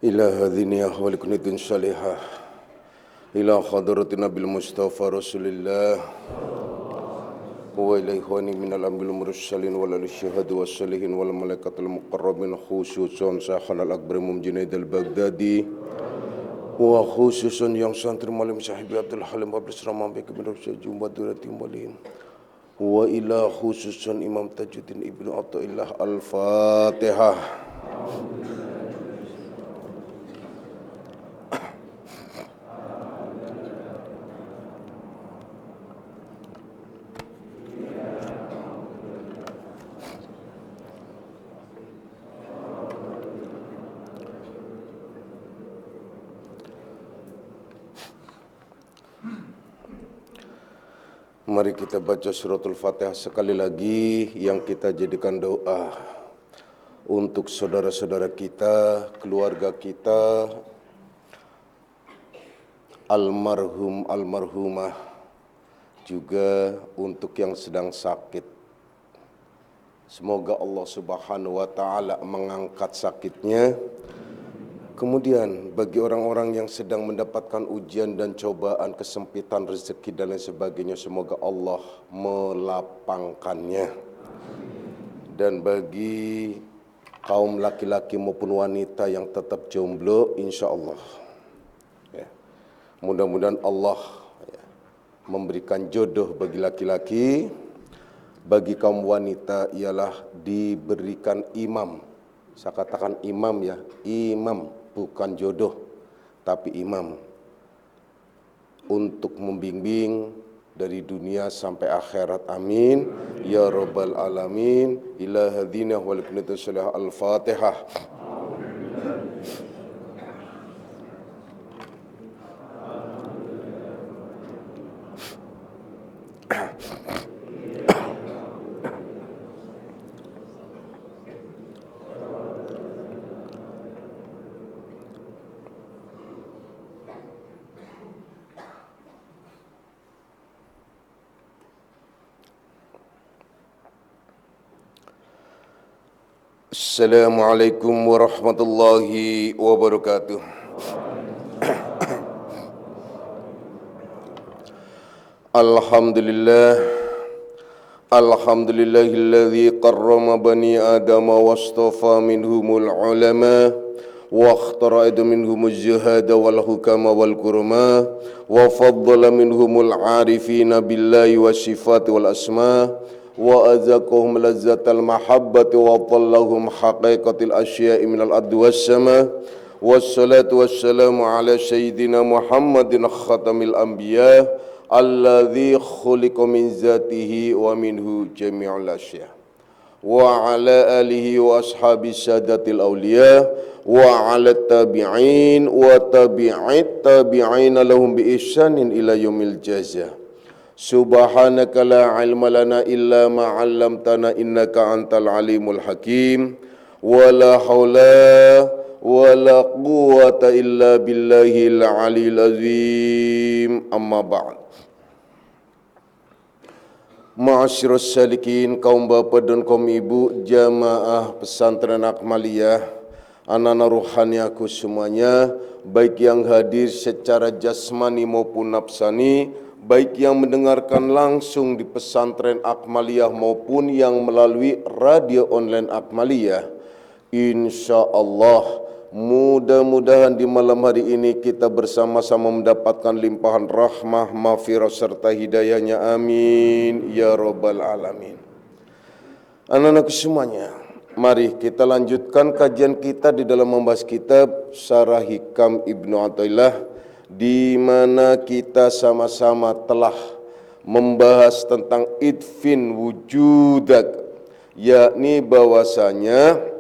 إلى هذه ولكنة صالحة إلى حضرة نبي المصطفى رسول الله وإلى إخواني من الأنبياء المرسلين والشهداء والصالحين والملائكة المقربين خصوصا Syekhana al-Akbar Imam Junaid al-Baghdadi wa khususan yang santri malim sahibi Abdul Halim Abdul Salam Beki bin Rasul Jumbat Durati Malin wa ila khususan Imam Tajuddin Ibnu Athaillah al-Fatihah. Mari kita baca suratul Fatihah sekali lagi yang kita jadikan doa untuk saudara-saudara kita, keluarga kita, almarhum, almarhumah, juga untuk yang sedang sakit. Semoga Allah Subhanahu wa Ta'ala mengangkat sakitnya. Kemudian bagi orang-orang yang sedang mendapatkan ujian dan cobaan, kesempitan rezeki dan lain sebagainya, semoga Allah melapangkannya. Dan bagi kaum laki-laki maupun wanita yang tetap jomblo, insya Allah mudah-mudahan Allah memberikan jodoh bagi laki-laki. Bagi kaum wanita ialah diberikan imam. Saya katakan imam ya, imam, bukan jodoh, tapi imam, untuk membimbing dari dunia sampai akhirat. Amin ya rabbal alamin. Ila hadina wal qunatu salah al-Fatihah. Assalamualaikum warahmatullahi wabarakatuh. Alhamdulillah, alhamdulillahilladzi karrama bani adama wastafa minhumul ulama wa ikhtara minhumuz zuhada wal hukama wal kurama wa faddala minhumul arifina billahi wasifati wal asma wa azaqahum lazzatal mahabbati wa tallahum haqiqatil asya'i minal ardi was sama. Wassalatu wassalamu ala sayyidina Muhammadin khatamil anbiya alladzi khuliqa min zatihi wa minhu jami'ul asya' wa ala alihi wa ashabi sadatil awliya wa ala tabi'in wa tabi'it tabi'ina lahum bi ihsanin ila yaumil jazaa. Subhanaka la ilma lana illa ma 'allamtana innaka antal alimul hakim. Wa la haula wa la quwwata illa billahil aliyil azim. Amma ba'd. Ma'asyiras salikin, kaum bapak dan kaum ibu, jamaah pesantren Akmaliyah, anak-anak ruhaniaku semuanya, baik yang hadir secara jasmani maupun nafsani, baik yang mendengarkan langsung di pesantren Akmaliyah maupun yang melalui radio online Akmaliyah. Insya Allah mudah-mudahan di malam hari ini kita bersama-sama mendapatkan limpahan rahmah, maghfirah serta hidayahnya. Amin ya rabbal alamin. Anak-anakku semuanya, mari kita lanjutkan kajian kita di dalam membahas kitab Syarah Hikam Ibnu Athaillah, di mana kita sama-sama telah membahas tentang idfin wujudak, yakni bahwasanya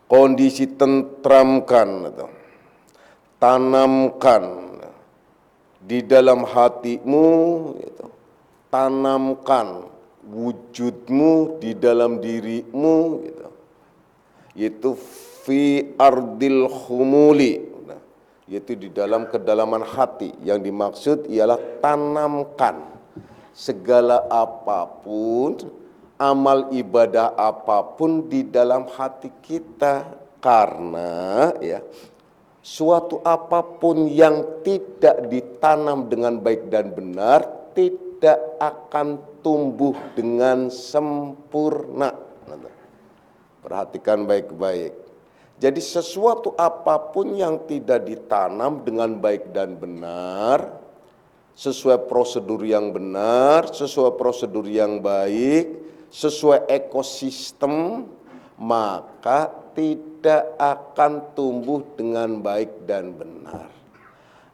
kondisi tentramkan atau tanamkan di dalam hatimu, tanamkan wujudmu di dalam dirimu, yaitu fi ardil khumuli, yaitu di dalam kedalaman hati. Yang dimaksud ialah tanamkan segala apapun, amal ibadah apapun di dalam hati kita. Karena ya, suatu apapun yang tidak ditanam dengan baik dan benar tidak akan tumbuh dengan sempurna. Perhatikan baik-baik. Jadi sesuatu apapun yang tidak ditanam dengan baik dan benar, sesuai prosedur yang benar, sesuai prosedur yang baik, sesuai ekosistem, maka tidak akan tumbuh dengan baik dan benar.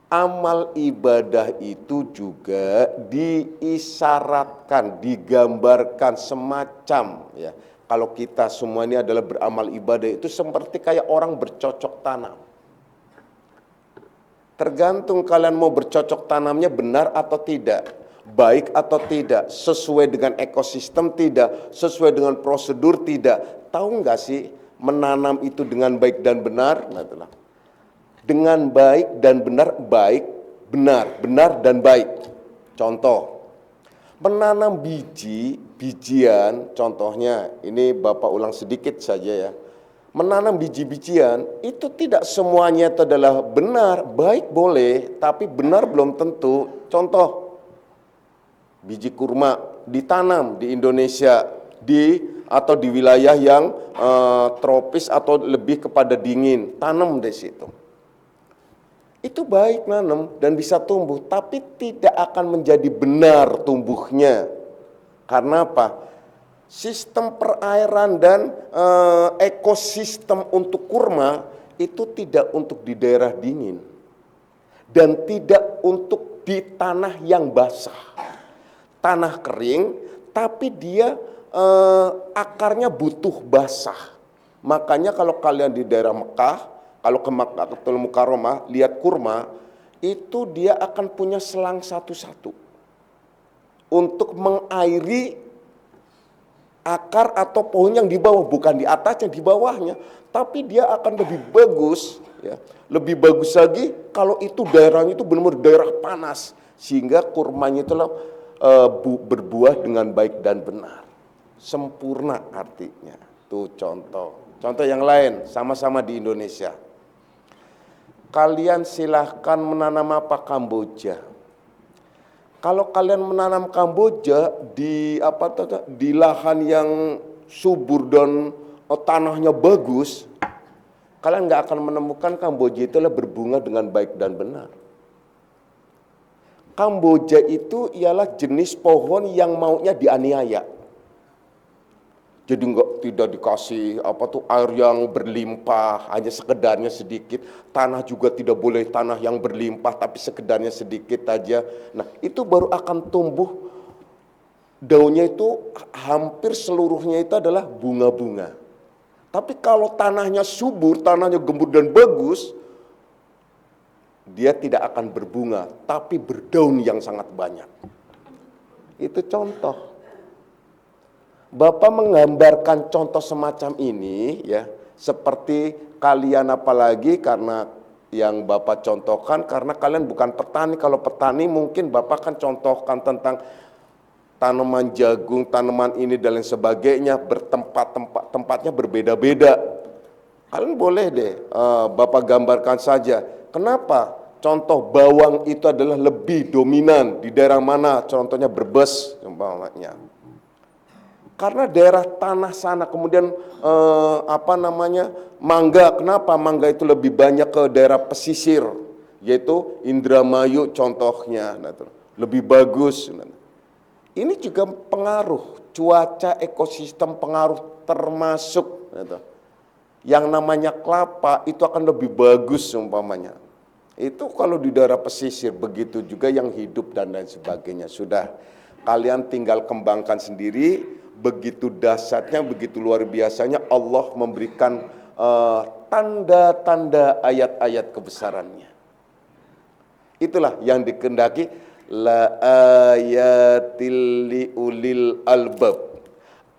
Amal ibadah itu juga diisyaratkan, digambarkan semacam ya. Kalau kita semua ini adalah beramal ibadah itu seperti kayak orang bercocok tanam. Tergantung kalian mau bercocok tanamnya benar atau tidak, baik atau tidak, sesuai dengan ekosistem tidak, sesuai dengan prosedur tidak. Tahu nggak sih menanam itu dengan baik dan benar? Dengan baik dan benar, baik, benar, benar dan baik. Contoh, menanam bijian, contohnya, ini Bapak ulang sedikit saja ya. Menanam biji-bijian itu tidak semuanya itu adalah benar, baik boleh, tapi benar belum tentu. Contoh, biji kurma ditanam di Indonesia atau di wilayah yang tropis atau lebih kepada dingin, tanam di situ. Itu baik nanam dan bisa tumbuh, tapi tidak akan menjadi benar tumbuhnya. Karena apa? Sistem perairan dan ekosistem untuk kurma itu tidak untuk di daerah dingin dan tidak untuk di tanah yang basah. Tanah kering, tapi dia akarnya butuh basah. Makanya kalau kalian di daerah Mekah, kalau ke Makkahul Mukarramah, lihat kurma, itu dia akan punya selang satu-satu untuk mengairi akar atau pohon yang di bawah, bukan di atasnya, di bawahnya. Tapi dia akan lebih bagus, ya, lebih bagus lagi kalau itu daerahnya itu benar-benar daerah panas, sehingga kurmanya itu berbuah dengan baik dan benar, sempurna artinya. Itu contoh. Contoh yang lain, sama-sama di Indonesia. Kalian silahkan menanam apa? Kamboja. Kalau kalian menanam Kamboja di lahan yang subur dan tanahnya bagus, kalian nggak akan menemukan Kamboja itu berbunga dengan baik dan benar. Kamboja itu ialah jenis pohon yang maunya dianiaya. Jadi tidak dikasih air yang berlimpah, hanya sekedarnya sedikit. Tanah juga tidak boleh tanah yang berlimpah, tapi sekedarnya sedikit aja. Nah, itu baru akan tumbuh. Daunnya itu hampir seluruhnya itu adalah bunga-bunga. Tapi kalau tanahnya subur, tanahnya gembur dan bagus, dia tidak akan berbunga, tapi berdaun yang sangat banyak. Itu contoh. Bapak menggambarkan contoh semacam ini ya, seperti kalian apalagi karena yang Bapak contohkan karena kalian bukan petani. Kalau petani mungkin Bapak kan contohkan tentang tanaman jagung, tanaman ini dan lain sebagainya, tempatnya berbeda-beda. Kalian boleh deh Bapak gambarkan saja. Kenapa? Contoh bawang itu adalah lebih dominan di daerah mana? Contohnya Brebes umpamanya. Karena daerah tanah sana, kemudian mangga. Kenapa mangga itu lebih banyak ke daerah pesisir, yaitu Indramayu contohnya, lebih bagus. Ini juga pengaruh cuaca, ekosistem pengaruh termasuk yang namanya kelapa itu akan lebih bagus umpamanya. Itu kalau di daerah pesisir, begitu juga yang hidup dan lain sebagainya. Sudah, kalian tinggal kembangkan sendiri. Begitu dahsyatnya, begitu luar biasanya Allah memberikan tanda-tanda ayat-ayat kebesarannya. Itulah yang dikehendaki, la ayatil liulil albab.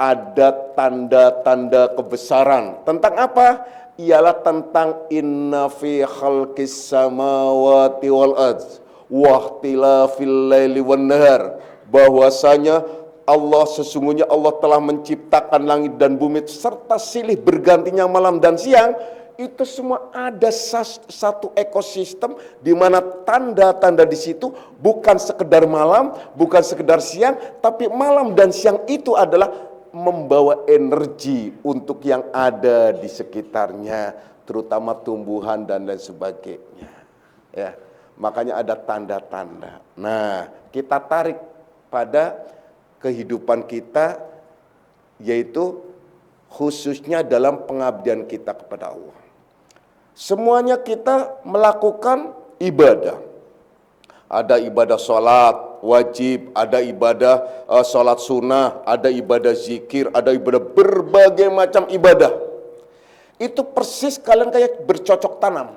Ada tanda-tanda kebesaran. Tentang apa? Ialah tentang inna fi khalqis samawati wal ardh wa ikhtilafil laili wan nahar. Bahwasanya sesungguhnya Allah telah menciptakan langit dan bumi serta silih bergantinya malam dan siang itu semua ada satu ekosistem di mana tanda-tanda di situ bukan sekedar malam, bukan sekedar siang, tapi malam dan siang itu adalah membawa energi untuk yang ada di sekitarnya, terutama tumbuhan dan lain sebagainya. Ya, makanya ada tanda-tanda. Nah, kita tarik pada kehidupan kita, yaitu khususnya dalam pengabdian kita kepada Allah. Semuanya kita melakukan ibadah. Ada ibadah sholat wajib, ada ibadah sholat sunnah, ada ibadah zikir, ada ibadah berbagai macam ibadah. Itu persis kalian kayak bercocok tanam.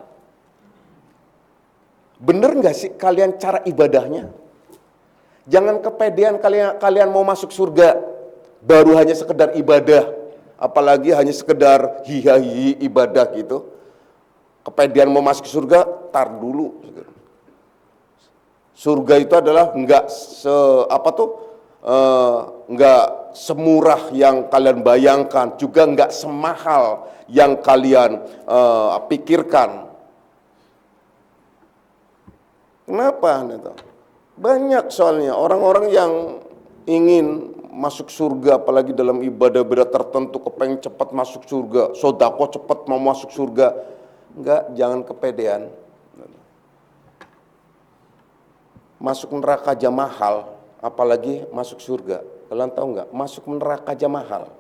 Bener nggak sih kalian cara ibadahnya? Jangan kepedean kalian mau masuk surga, baru hanya sekedar ibadah. Apalagi hanya sekedar hihi ibadah gitu. Kepedean mau masuk surga, tar dulu. Surga itu adalah nggak semurah yang kalian bayangkan, juga nggak semahal yang kalian pikirkan. Kenapa? Banyak soalnya orang-orang yang ingin masuk surga, apalagi dalam ibadah-ibadah tertentu, kepengen cepat masuk surga, sodako cepat mau masuk surga. Enggak, jangan kepedean. Masuk neraka aja mahal, apalagi masuk surga. Kalian tahu nggak? Masuk neraka aja mahal.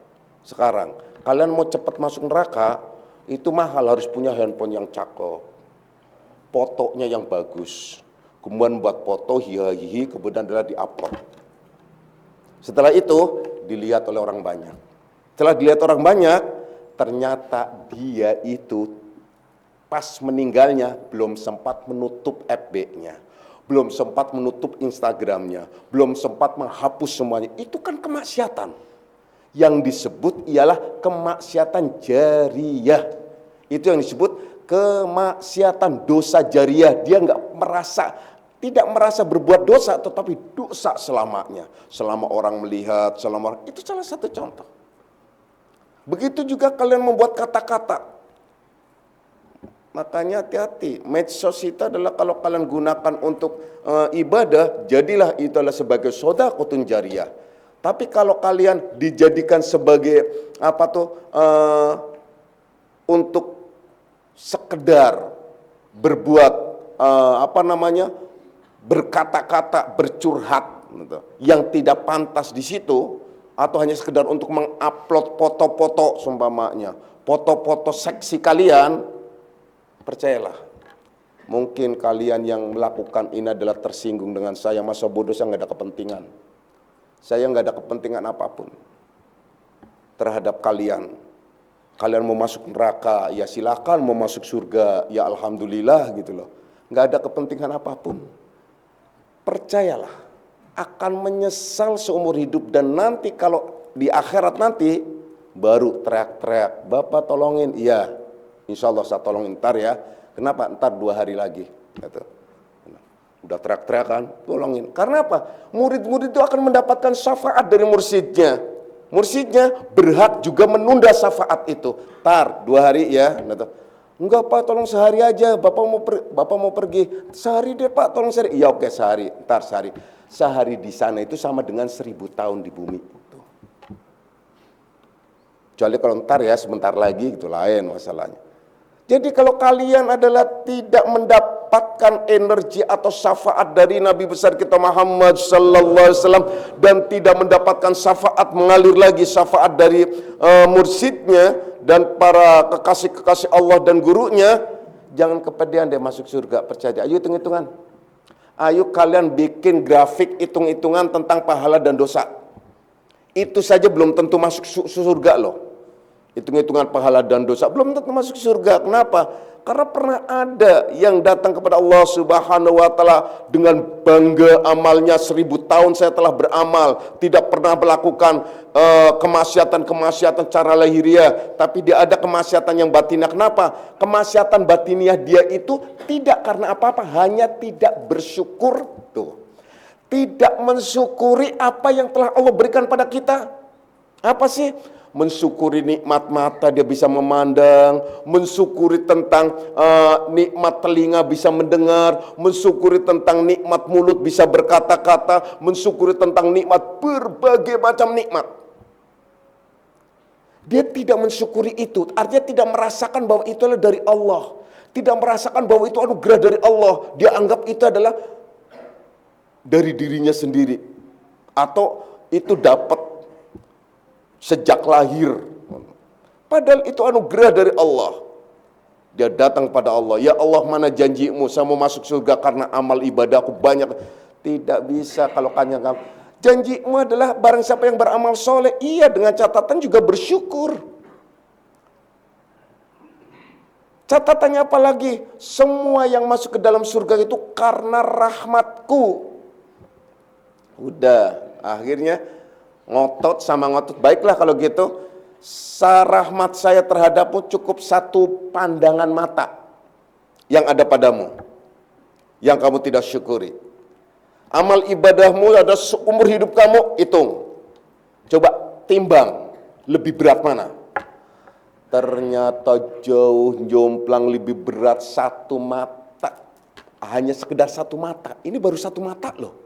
Sekarang, kalian mau cepat masuk neraka, itu mahal, harus punya handphone yang cakep, fotonya yang bagus, kemudian buat foto hihi, kemudian adalah di-upload. Setelah itu, dilihat oleh orang banyak. Setelah dilihat orang banyak, ternyata dia itu pas meninggalnya belum sempat menutup FB-nya, belum sempat menutup Instagram-nya, belum sempat menghapus semuanya. Itu kan kemaksiatan. Yang disebut ialah kemaksiatan jariyah. Itu yang disebut kemaksiatan dosa jariyah. Dia tidak merasa berbuat dosa, tetapi dosa selamanya. Selama orang melihat, itu salah satu contoh. Begitu juga kalian membuat kata-kata. Makanya hati-hati, medsos itu adalah kalau kalian gunakan untuk ibadah, jadilah itu adalah sebagai shadaqatun jariyah. Tapi kalau kalian dijadikan sebagai untuk sekedar berbuat berkata-kata, bercurhat gitu, yang tidak pantas di situ, atau hanya sekedar untuk mengupload foto-foto seumpamanya, foto-foto seksi kalian, percayalah, mungkin kalian yang melakukan ini adalah tersinggung dengan saya. Masa bodoh, saya nggak ada kepentingan. Saya nggak ada kepentingan apapun terhadap kalian. Kalian mau masuk neraka, ya silakan. Mau masuk surga, ya alhamdulillah gitu loh. Nggak ada kepentingan apapun. Percayalah, akan menyesal seumur hidup. Dan nanti kalau di akhirat nanti, baru teriak-teriak, Bapak tolongin, iya. Insya Allah saya tolongin ntar ya. Kenapa? Ntar 2 hari lagi. Gitu. Udah teriak-teriak kan, tolongin. Karena apa? Murid-murid itu akan mendapatkan syafaat dari mursyidnya. Mursyidnya berhak juga menunda syafaat itu. Ntar 2 hari ya. Gitu. Enggak Pak, tolong sehari aja. Bapak mau pergi. Sehari deh Pak, tolong sehari. Iya oke sehari. Ntar sehari. Sehari di sana itu sama dengan 1000 tahun di bumi. Kecuali kalau ntar ya, sebentar lagi gitu, lain masalahnya. Jadi kalau kalian adalah tidak mendapatkan energi atau syafaat dari Nabi besar kita Muhammad sallallahu alaihi wasallam, dan tidak mendapatkan syafaat, mengalir lagi syafaat dari mursyidnya dan para kekasih-kekasih Allah dan gurunya, jangan kepedean deh masuk surga. Percaya. Ayo hitung-hitungan. Ayo kalian bikin grafik hitung-hitungan tentang pahala dan dosa. Itu saja belum tentu masuk surga loh. Hitung-hitungan pahala dan dosa belum tentu masuk surga. Kenapa? Karena pernah ada yang datang kepada Allah Subhanahu wa Ta'ala dengan bangga amalnya, 1000 tahun saya telah beramal, tidak pernah melakukan kemaksiatan cara lahiriah, tapi dia ada kemaksiatan yang batiniah. Kenapa? Kemaksiatan batiniah dia itu tidak karena apa-apa, hanya tidak bersyukur tuh. Tidak mensyukuri apa yang telah Allah berikan pada kita. Apa sih? mensyukuri nikmat mata dia bisa memandang, mensyukuri tentang nikmat telinga bisa mendengar, mensyukuri tentang nikmat mulut bisa berkata-kata, mensyukuri tentang nikmat berbagai macam nikmat. Dia tidak mensyukuri itu, artinya tidak merasakan bahwa itu adalah dari Allah. Tidak merasakan bahwa itu anugerah dari Allah. Dia anggap itu adalah dari dirinya sendiri. Atau itu dapat sejak lahir. Padahal itu anugerah dari Allah. Dia datang pada Allah. Ya Allah, mana janjimu? Saya mau masuk surga karena amal ibadahku banyak. Tidak bisa kalau kanya kamu. Janjimu adalah barang siapa yang beramal soleh. Iya, dengan catatan juga bersyukur. Catatannya apa lagi? Semua yang masuk ke dalam surga itu karena rahmatku. Udah, akhirnya ngotot sama ngotot. Baiklah kalau gitu, rahmat saya terhadapmu cukup satu pandangan mata yang ada padamu, yang kamu tidak syukuri. Amal ibadahmu ada seumur hidup kamu, hitung. Coba timbang, lebih berat mana? Ternyata jauh jomplang lebih berat satu mata. Hanya sekedar satu mata. Ini baru satu mata loh.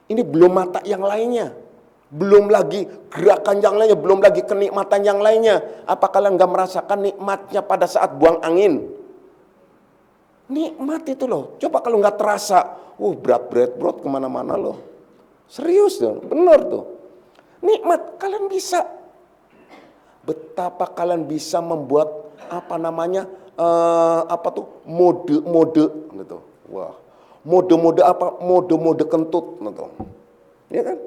Ini belum mata yang lainnya. Belum lagi gerakan yang lainnya. Belum lagi kenikmatan yang lainnya. Apa kalian gak merasakan nikmatnya pada saat buang angin? Nikmat itu loh. Coba kalau gak terasa. Berat kemana-mana loh. Serius dong, bener tuh. Nikmat, kalian bisa. Betapa kalian bisa membuat mode-mode gitu. Wah, mode-mode apa? Mode-mode kentut gitu. Iya kan?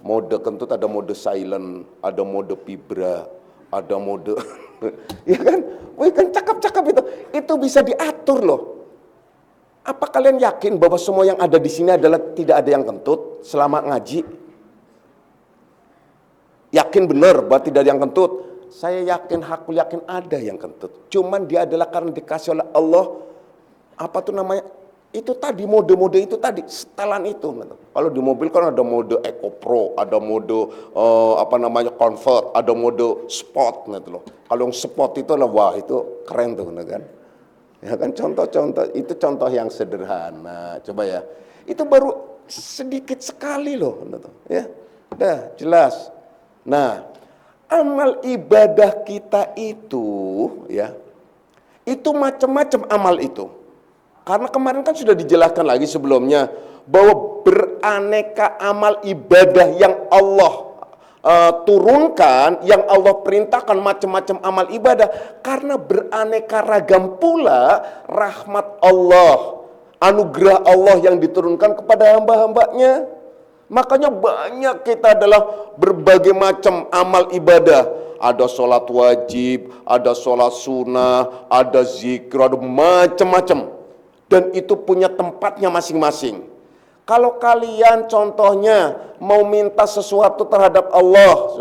Mode kentut ada mode silent, ada mode vibra, ada mode ya kan? Wih kan cakep-cakep itu. Itu bisa diatur loh. Apa kalian yakin bahwa semua yang ada di sini adalah tidak ada yang kentut selama ngaji? Yakin benar bahwa tidak ada yang kentut? Saya yakin, hakul yakin ada yang kentut. Cuman dia adalah karena dikasih oleh Allah, itu tadi, mode-mode itu tadi, setelan itu. Kalau di mobil kan ada mode Eco Pro, ada mode Comfort, ada mode Sport gitu loh. Kalau yang Sport itu adalah, wah itu keren tuh kan. Ya kan, contoh-contoh, itu contoh yang sederhana. Coba ya, itu baru sedikit sekali loh. Ya, udah jelas. Nah, amal ibadah kita itu ya, itu macam-macam amal itu. Karena kemarin kan sudah dijelaskan lagi sebelumnya bahwa beraneka amal ibadah yang Allah turunkan, yang Allah perintahkan macam-macam amal ibadah, karena beraneka ragam pula rahmat Allah, anugerah Allah yang diturunkan kepada hamba-hambanya. Makanya banyak kita adalah berbagai macam amal ibadah. Ada sholat wajib, ada sholat sunnah, ada zikir, ada macam-macam. Dan itu punya tempatnya masing-masing. Kalau kalian contohnya mau minta sesuatu terhadap Allah,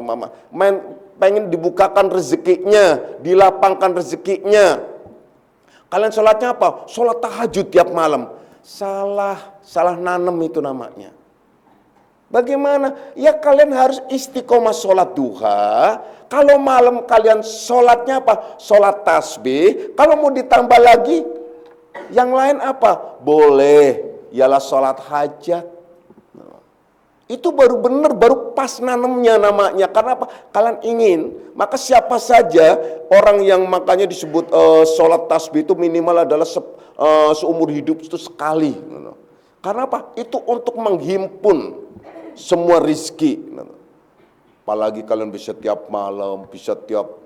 pengen dibukakan rezekinya, dilapangkan rezekinya, kalian sholatnya apa? Sholat tahajud tiap malam. Salah nanam itu namanya. Bagaimana? Ya kalian harus istiqomah sholat duha. Kalau malam kalian sholatnya apa? Sholat tasbih. Kalau mau ditambah lagi, yang lain apa? Boleh. Ialah sholat hajat. Itu baru benar, baru pas nanamnya namanya. Karena apa? Kalian ingin. Maka siapa saja orang yang makanya disebut sholat tasbih itu minimal adalah seumur hidup itu sekali. Karena apa? Itu untuk menghimpun semua rizki. Apalagi kalian bisa tiap malam, bisa tiap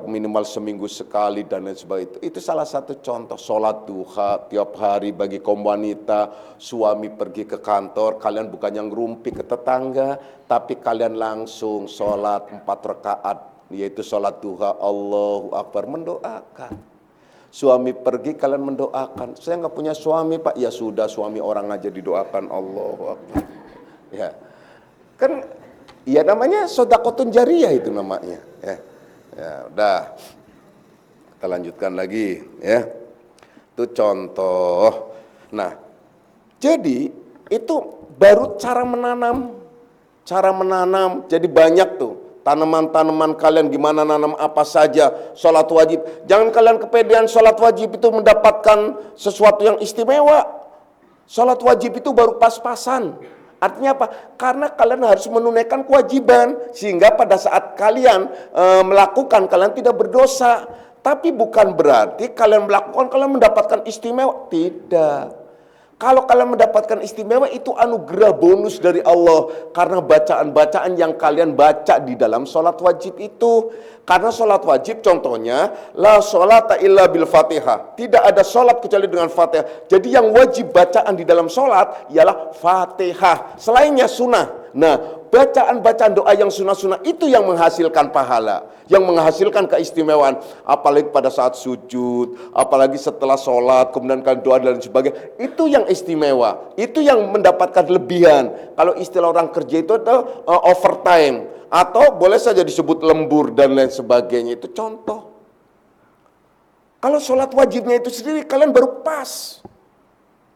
minimal seminggu sekali dan lain sebagainya. Itu salah satu contoh sholat duha tiap hari bagi kaum wanita. Suami pergi ke kantor, kalian bukan yang ngerumpi ke tetangga, tapi kalian langsung sholat 4 rakaat, yaitu sholat duha, Allahu Akbar, mendoakan. Suami pergi, kalian mendoakan. Saya nggak punya suami pak, ya sudah suami orang aja didoakan, Allahu Akbar. Ya, kan, ya namanya sodaqotun jariyah itu namanya. Ya, udah. Kita lanjutkan lagi, ya. Itu contoh. Nah, jadi itu baru cara menanam. Cara menanam, jadi banyak tuh. tanaman-tanaman kalian gimana nanam apa saja, sholat wajib. Jangan kalian kepedean sholat wajib itu mendapatkan sesuatu yang istimewa. Sholat wajib itu baru pas-pasan. Artinya apa? Karena kalian harus menunaikan kewajiban, sehingga pada saat kalian melakukan, kalian tidak berdosa. Tapi bukan berarti kalian melakukan, kalian mendapatkan istimewa. Tidak. Kalau kalian mendapatkan istimewa itu anugerah bonus dari Allah. Karena bacaan-bacaan yang kalian baca di dalam sholat wajib itu. Karena sholat wajib contohnya, la sholata illa bil fatihah. Tidak ada sholat kecuali dengan fatihah. Jadi yang wajib bacaan di dalam sholat ialah fatihah. Selainnya sunnah. Nah, bacaan-bacaan doa yang sunnah-sunnah itu yang menghasilkan pahala, yang menghasilkan keistimewaan. Apalagi pada saat sujud, apalagi setelah sholat, kemudian kalian doa dan sebagainya. Itu yang istimewa, itu yang mendapatkan lebihan. Kalau istilah orang kerja itu overtime, atau boleh saja disebut lembur dan lain sebagainya. Itu contoh. Kalau sholat wajibnya itu sendiri kalian baru pas.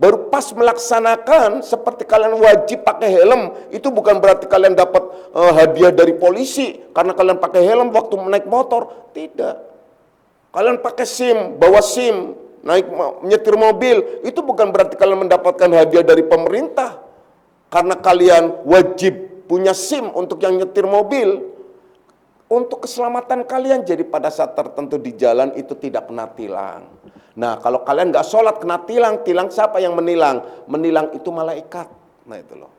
Baru pas melaksanakan seperti kalian wajib pakai helm. Itu bukan berarti kalian dapat hadiah dari polisi karena kalian pakai helm waktu naik motor. Tidak. Kalian pakai SIM, bawa SIM, nyetir mobil. Itu bukan berarti kalian mendapatkan hadiah dari pemerintah. Karena kalian wajib punya SIM untuk yang nyetir mobil. Untuk keselamatan kalian, jadi pada saat tertentu di jalan itu tidak kena tilang. Nah, kalau kalian nggak sholat kena tilang, tilang siapa yang menilang? Menilang itu malaikat. Nah itu loh.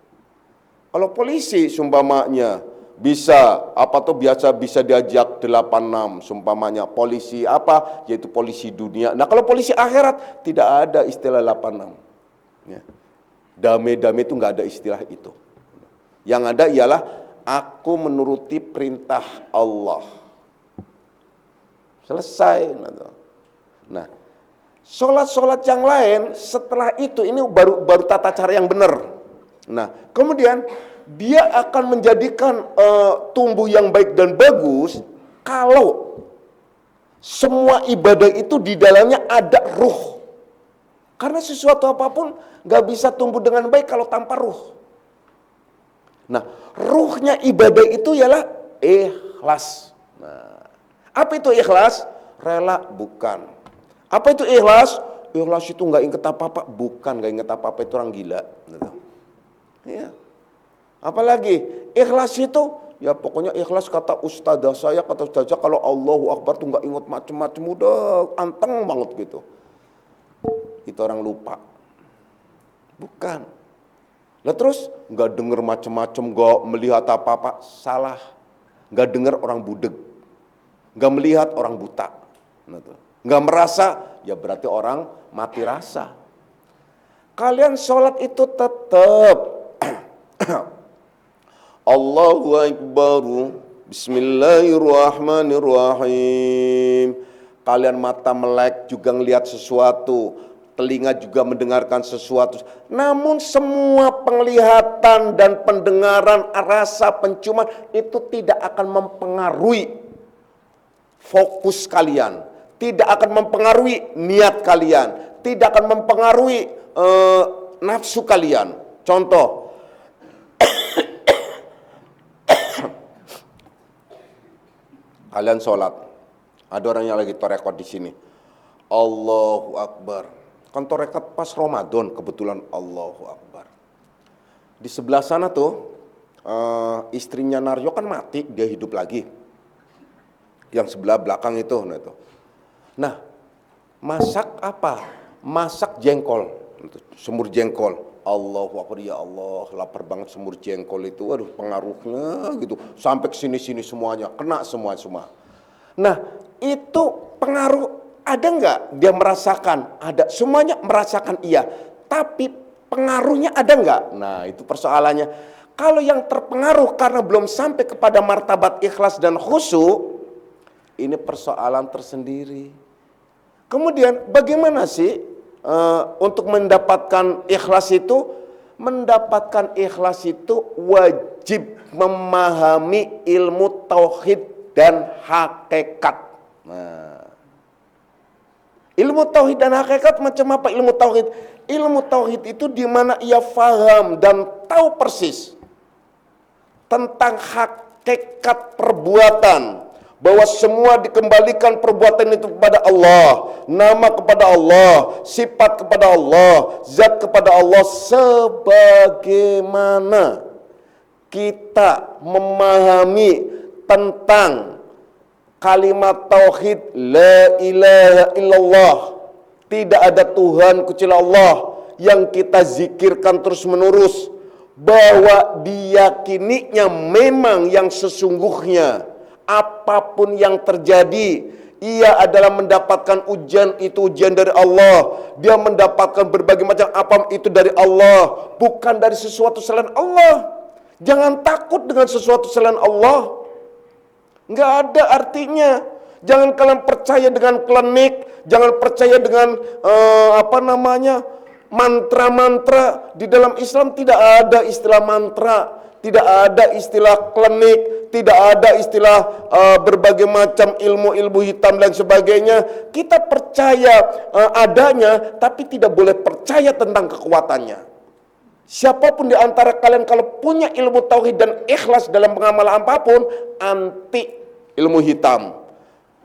Kalau polisi sumpamanya bisa biasa bisa diajak 86 sumpamanya polisi apa? Yaitu polisi dunia. Nah kalau polisi akhirat tidak ada istilah 86. Ya. Damai-damai itu nggak ada istilah itu. Yang ada ialah aku menuruti perintah Allah. Selesai. Nah, sholat-sholat yang lain setelah itu ini baru tata cara yang benar. Nah, kemudian dia akan menjadikan tumbuh yang baik dan bagus kalau semua ibadah itu di dalamnya ada ruh. Karena sesuatu apapun nggak bisa tumbuh dengan baik kalau tanpa ruh. Nah, ruhnya ibadah itu ialah ikhlas. Nah, apa itu ikhlas? Rela? Bukan. Apa itu ikhlas? Ikhlas itu nggak inget apa-apa. Bukan, nggak inget apa-apa itu orang gila. Ya. Apalagi ikhlas itu, ya pokoknya ikhlas kata ustadzah saya, kata ustadzah kalau Allahu Akbar tuh nggak inget macem-macem, udah anteng banget gitu. Itu orang lupa. Bukan. Nah terus nggak denger macem-macem, nggak melihat apa-apa, salah. Nggak denger orang budeg, nggak melihat orang buta, nggak merasa, ya berarti orang mati rasa. Kalian sholat itu tetap Allahu Akbar, Bismillahirrahmanirrahim. Kalian mata melek juga ngelihat sesuatu, telinga juga mendengarkan sesuatu. Namun semua penglihatan dan pendengaran, rasa, penciuman itu tidak akan mempengaruhi fokus kalian, tidak akan mempengaruhi niat kalian, tidak akan mempengaruhi nafsu kalian. Contoh, kalian sholat, ada orang yang lagi torekot di sini, Allahu Akbar. Kan torekot pas Ramadan kebetulan, Allahu Akbar. Di sebelah sana tuh istrinya Naryo kan mati, dia hidup lagi. Yang sebelah belakang itu, Nah, masak apa? Masak jengkol, semur jengkol. Allahu Akbar, ya Allah, lapar banget semur jengkol itu. Aduh, pengaruhnya gitu. Sampai ke sini-sini semuanya, kena semua. Nah, itu pengaruh. Ada nggak dia merasakan? Ada, semuanya merasakan iya. Tapi pengaruhnya ada nggak? Nah itu persoalannya. Kalau yang terpengaruh karena belum sampai kepada martabat ikhlas dan khusyuk, ini persoalan tersendiri. Kemudian bagaimana sih untuk mendapatkan ikhlas itu? Mendapatkan ikhlas itu wajib memahami ilmu tauhid dan hakikat. Nah, ilmu tauhid dan hakikat macam apa ilmu tauhid? Ilmu tauhid itu di mana ia faham dan tahu persis tentang hakikat perbuatan, bahwa semua dikembalikan perbuatan itu kepada Allah, nama kepada Allah, sifat kepada Allah, zat kepada Allah, sebagaimana kita memahami tentang kalimat tauhid la ilaha illallah, tidak ada Tuhan kecuali Allah, yang kita zikirkan terus menerus, bahwa diyakininya memang yang sesungguhnya apapun yang terjadi, ia adalah mendapatkan ujian, itu ujian dari Allah. Dia mendapatkan berbagai macam apa itu dari Allah, bukan dari sesuatu selain Allah. Jangan takut dengan sesuatu selain Allah, nggak ada artinya. Jangan kalian percaya dengan klinik, jangan percaya dengan mantra-mantra. Di dalam Islam tidak ada istilah mantra, tidak ada istilah klinik, tidak ada istilah berbagai macam ilmu-ilmu hitam dan sebagainya. Kita percaya adanya, tapi tidak boleh percaya tentang kekuatannya. Siapapun di antara kalian kalau punya ilmu tauhid dan ikhlas dalam pengamalan apapun, anti ilmu hitam.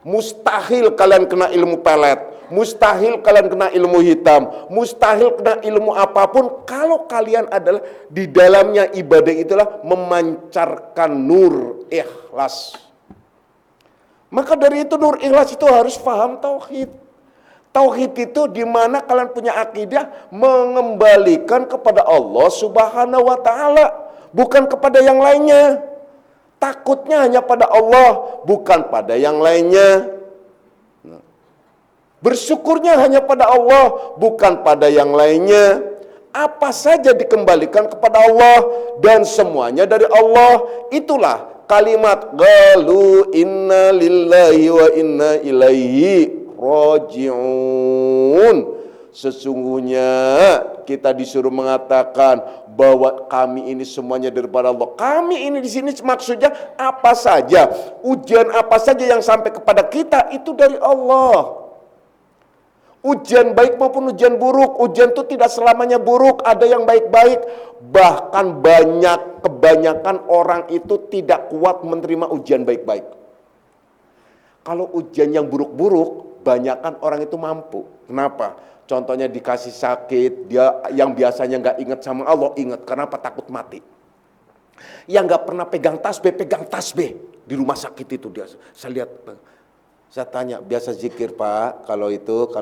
Mustahil kalian kena ilmu pelet, mustahil kalian kena ilmu hitam, mustahil kena ilmu apapun kalau kalian adalah di dalamnya ibadah itulah memancarkan nur ikhlas. Maka dari itu nur ikhlas itu harus paham tauhid. Tauhid itu di mana kalian punya akidah mengembalikan kepada Allah Subhanahu wa taala, bukan kepada yang lainnya. Takutnya hanya pada Allah, bukan pada yang lainnya. Bersyukurnya hanya pada Allah, bukan pada yang lainnya. Apa saja dikembalikan kepada Allah dan semuanya dari Allah. Itulah kalimat qalu inna lillahi wa inna ilaihi raji'un. Sesungguhnya kita disuruh mengatakan bahwa kami ini semuanya daripada Allah. Kami ini di sini maksudnya apa saja, ujian apa saja yang sampai kepada kita itu dari Allah. Ujian baik maupun ujian buruk, ujian itu tidak selamanya buruk, ada yang baik-baik. Bahkan kebanyakan orang itu tidak kuat menerima ujian baik-baik. Kalau ujian yang buruk-buruk, banyakan orang itu mampu. Kenapa? Contohnya dikasih sakit, dia yang biasanya nggak ingat sama Allah, ingat. Kenapa? Takut mati. Yang nggak pernah pegang tasbih di rumah sakit itu dia. Saya lihat, saya tanya, biasa zikir Pak? Kalau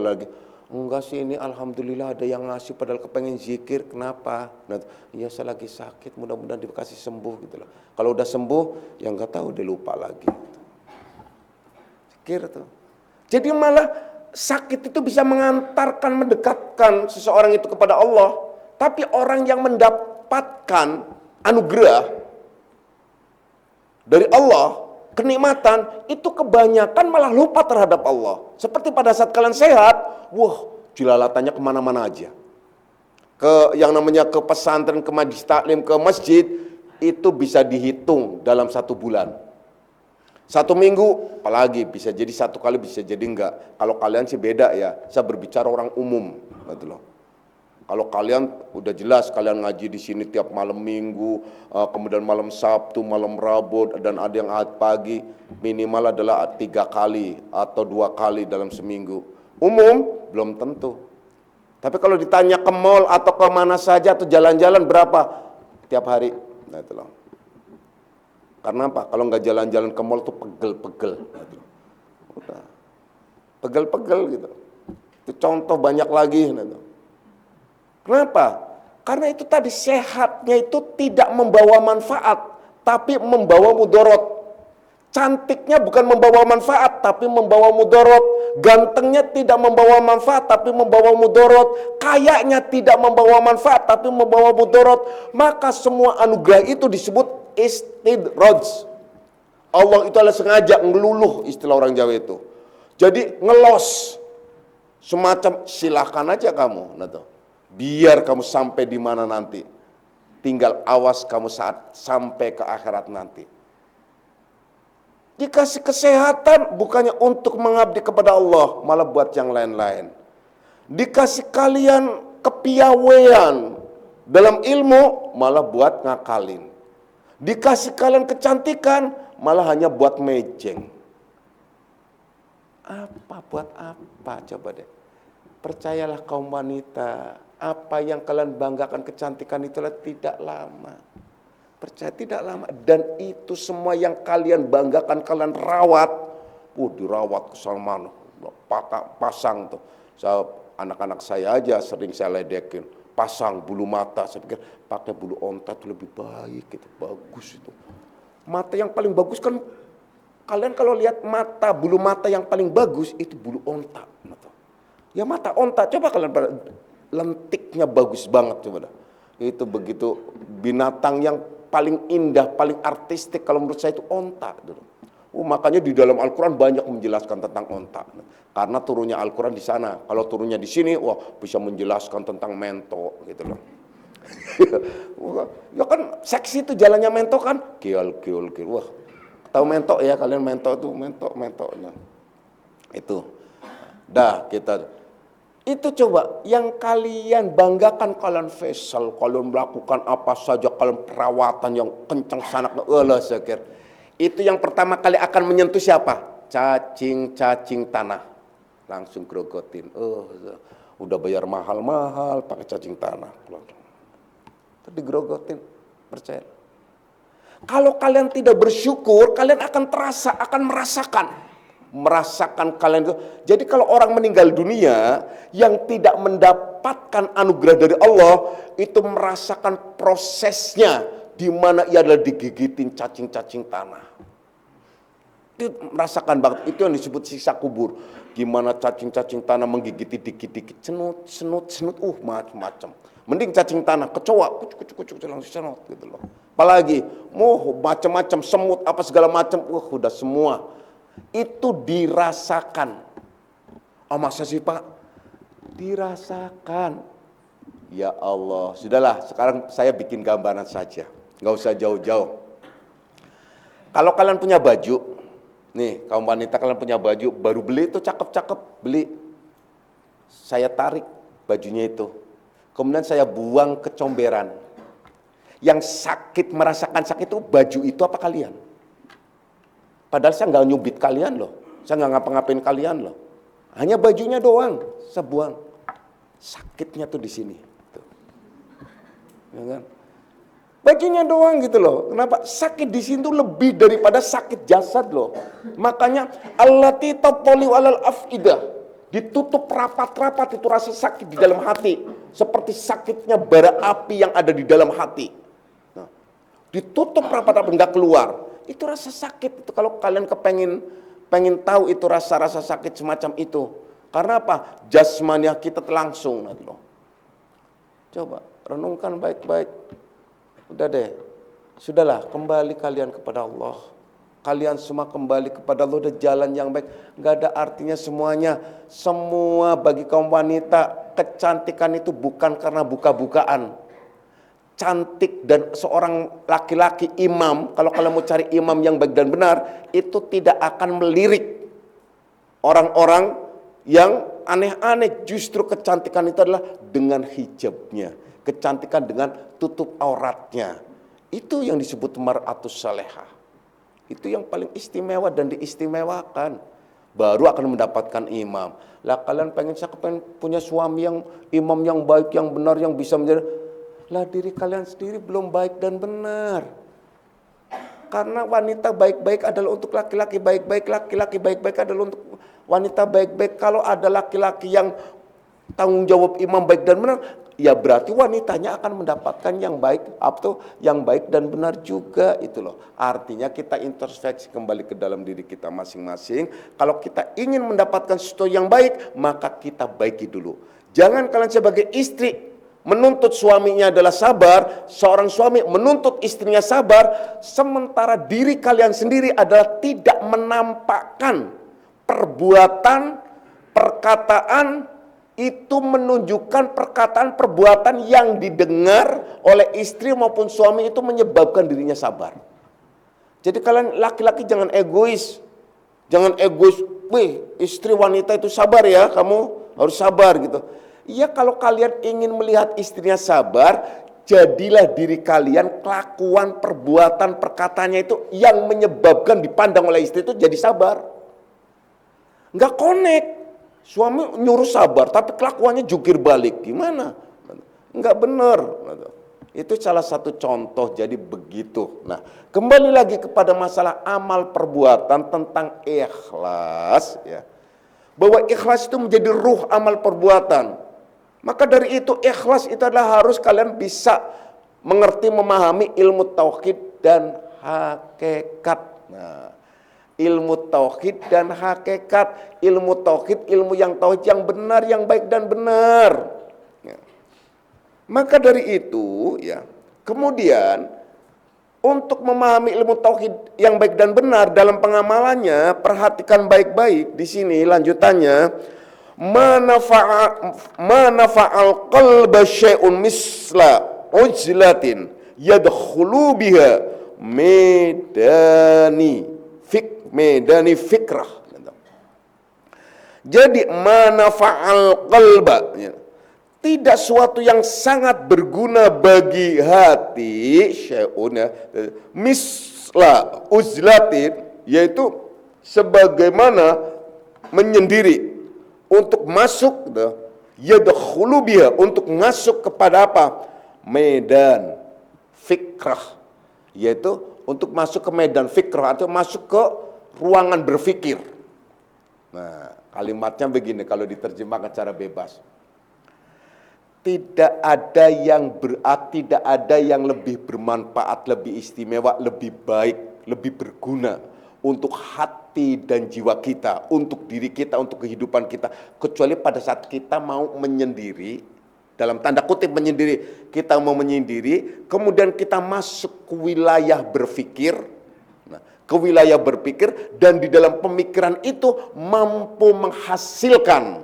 lagi, enggak sih, ini alhamdulillah ada yang ngasih padahal kepengen zikir. Kenapa? Nah, iya saya lagi sakit, mudah-mudahan dikasih sembuh gitu loh. Kalau udah sembuh, yang nggak tahu dia lupa lagi. Zikir tuh. Jadi malah sakit itu bisa mengantarkan, mendekatkan seseorang itu kepada Allah. Tapi orang yang mendapatkan anugerah dari Allah, kenikmatan, itu kebanyakan malah lupa terhadap Allah. Seperti pada saat kalian sehat, wah jelalatannya kemana-mana aja. Yang namanya ke pesantren, ke majlis taklim, ke masjid, itu bisa dihitung dalam 1 bulan. 1 minggu, apalagi bisa jadi 1 kali, bisa jadi enggak. Kalau kalian sih beda ya, saya berbicara orang umum, gitu loh. Kalau kalian udah jelas, kalian ngaji di sini tiap malam minggu, kemudian malam Sabtu, malam Rabu, dan ada yang Ahad pagi, minimal adalah 3 kali atau 2 kali dalam seminggu. Umum belum tentu. Tapi kalau ditanya ke mall atau ke mana saja atau jalan-jalan berapa tiap hari, nah itu loh. Karena apa? Kalau nggak jalan-jalan ke mall tuh pegel-pegel. Udah. Pegel-pegel gitu. Itu contoh banyak lagi. Gitu. Kenapa? Karena itu tadi sehatnya itu tidak membawa manfaat, tapi membawa mudorot. Cantiknya bukan membawa manfaat, tapi membawa mudorot. Gantengnya tidak membawa manfaat, tapi membawa mudorot. Kayaknya tidak membawa manfaat, tapi membawa mudorot. Maka semua anugerah itu disebut istidraj. Allah itu adalah sengaja ngeluluh, istilah orang Jawa itu. Jadi ngelos. Semacam silahkan aja kamu. Nah tuh. Biar kamu sampai di mana nanti. Tinggal awas kamu saat sampai ke akhirat nanti. Dikasih kesehatan bukannya untuk mengabdi kepada Allah, malah buat yang lain-lain. Dikasih kalian kepiawaian dalam ilmu, malah buat ngakalin. Dikasih kalian kecantikan, malah hanya buat mejeng. Apa buat apa coba deh. Percayalah kaum wanita, apa yang kalian banggakan kecantikan itulah tidak lama. Percaya tidak lama. Dan itu semua yang kalian banggakan, kalian rawat. Dirawat kesamaan. Pasang tuh. Anak-anak saya aja sering saya ledekin. Pasang bulu mata. Saya pikir pakai bulu onta itu lebih baik. Gitu. Bagus itu. Mata yang paling bagus kan, kalian kalau lihat mata, bulu mata yang paling bagus itu bulu onta. Ya mata onta, coba kalian lentiknya bagus banget coba dah. Itu begitu binatang yang paling indah, paling artistik kalau menurut saya itu onta dulu. Makanya di dalam Al-Quran banyak menjelaskan tentang onta. Karena turunnya Al-Quran di sana. Kalau turunnya di sini, wah bisa menjelaskan tentang mento gitu loh. Ya kan seksi itu jalannya mento kan, kiol. Wah, tahu mento ya kalian, mento itu mento. Nah, itu. Dah kita. Itu coba yang kalian banggakan, kalian facial, kalian melakukan apa saja, kalian perawatan yang kencang sanak sekir. Itu yang pertama kali akan menyentuh siapa? Cacing tanah. Langsung grogotin. Udah bayar mahal-mahal pakai cacing tanah. Itu digrogotin, percaya. Kalau kalian tidak bersyukur, kalian akan merasakan kalian itu. Jadi kalau orang meninggal dunia yang tidak mendapatkan anugerah dari Allah, itu merasakan prosesnya di mana ia adalah digigitin cacing-cacing tanah. Itu merasakan banget, itu yang disebut siksa kubur. Gimana cacing-cacing tanah menggigiti dikit-dikit, senut, macam-macam. Mending cacing tanah, kecoa, kucuk langsung senut gitu loh. Apalagi, macam-macam semut apa segala macam, udah semua. Itu dirasakan. Masa sih Pak? Dirasakan. Ya Allah, sudahlah sekarang saya bikin gambaran saja. Nggak usah jauh-jauh. Kalau kalian punya baju, nih kaum wanita kalian punya baju, baru beli itu cakep-cakep, beli. Saya tarik bajunya itu. Kemudian saya buang ke comberan. Yang merasakan sakit itu baju itu apa kalian? Padahal saya nggak nyubit kalian loh. Saya nggak ngapa-ngapain kalian loh. Hanya bajunya doang, saya buang. Sakitnya tuh di sini. Tuh. Ya kan? Bajunya doang gitu loh. Kenapa? Sakit di sini tuh lebih daripada sakit jasad loh. Makanya allati tatali alal afidah. Ditutup rapat-rapat itu rasa sakit di dalam hati. Seperti sakitnya bara api yang ada di dalam hati. Nah, ditutup rapat-rapat, nggak keluar. Itu rasa sakit itu, kalau kalian pengen tahu itu rasa sakit semacam itu. Karena apa? Jasmania kita langsung nanti loh. Coba renungkan baik-baik. Udah deh. Sudahlah, kembali kalian kepada Allah. Kalian semua kembali kepada Allah, udah jalan yang baik. Gak ada artinya semuanya. Semua bagi kaum wanita, kecantikan itu bukan karena buka-bukaan. Cantik dan seorang laki-laki imam, kalau kalian mau cari imam yang baik dan benar, itu tidak akan melirik orang-orang yang aneh-aneh. Justru kecantikan itu adalah dengan hijabnya, kecantikan dengan tutup auratnya. Itu yang disebut mar'atus salehah. Itu yang paling istimewa dan diistimewakan. Baru akan mendapatkan imam. Lah kalian pengen punya suami yang imam yang baik, yang benar, yang bisa menjadi. Lah diri kalian sendiri belum baik dan benar. Karena wanita baik-baik adalah untuk laki-laki baik-baik, laki-laki baik-baik adalah untuk wanita baik-baik. Kalau ada laki-laki yang tanggung jawab imam baik dan benar, ya berarti wanitanya akan mendapatkan yang baik, atau yang baik dan benar juga itu loh. Artinya kita introspeksi kembali ke dalam diri kita masing-masing. Kalau kita ingin mendapatkan sesuatu yang baik, maka kita baiki dulu. Jangan kalian sebagai istri menuntut suaminya adalah sabar, seorang suami menuntut istrinya sabar, sementara diri kalian sendiri adalah tidak menampakkan perbuatan, perkataan, itu menunjukkan perkataan, perbuatan yang didengar oleh istri maupun suami itu menyebabkan dirinya sabar. Jadi kalian laki-laki jangan egois. Jangan egois, wih istri wanita itu sabar ya, kamu harus sabar gitu. Iya, kalau kalian ingin melihat istrinya sabar, jadilah diri kalian kelakuan, perbuatan, perkataannya itu yang menyebabkan dipandang oleh istri itu jadi sabar. Nggak connect. Suami nyuruh sabar, tapi kelakuannya jungkir balik. Gimana? Nggak benar. Itu salah satu contoh, jadi begitu. Nah, kembali lagi kepada masalah amal perbuatan tentang ikhlas. Ya. Bahwa ikhlas itu menjadi ruh amal perbuatan. Maka dari itu ikhlas itu adalah harus kalian bisa mengerti, memahami ilmu tauhid dan hakikat. Nah, ilmu tauhid dan hakikat, ilmu tauhid, ilmu yang tauhid yang benar, yang baik dan benar. Ya. Maka dari itu, ya, kemudian untuk memahami ilmu tauhid yang baik dan benar dalam pengamalannya, perhatikan baik-baik di sini lanjutannya. Manafa'al qalba syai'un misla ujlatin yadkhulu biha medani fikrah. Jadi manafa'al qalba, tidak suatu yang sangat berguna bagi hati, syai'un, misla uzlatin, yaitu sebagaimana menyendiri untuk masuk, yadkhulu biha, untuk masuk kepada apa? Medan fikrah, yaitu untuk masuk ke medan fikrah atau masuk ke ruangan berpikir. Nah, kalimatnya begini kalau diterjemahkan secara bebas. Tidak ada yang lebih bermanfaat, lebih istimewa, lebih baik, lebih berguna untuk hati dan jiwa kita, untuk diri kita, untuk kehidupan kita, kecuali pada saat kita mau menyendiri, dalam tanda kutip menyendiri, kita mau menyendiri, kemudian kita masuk ke wilayah berpikir, ke wilayah berpikir, dan di dalam pemikiran itu mampu menghasilkan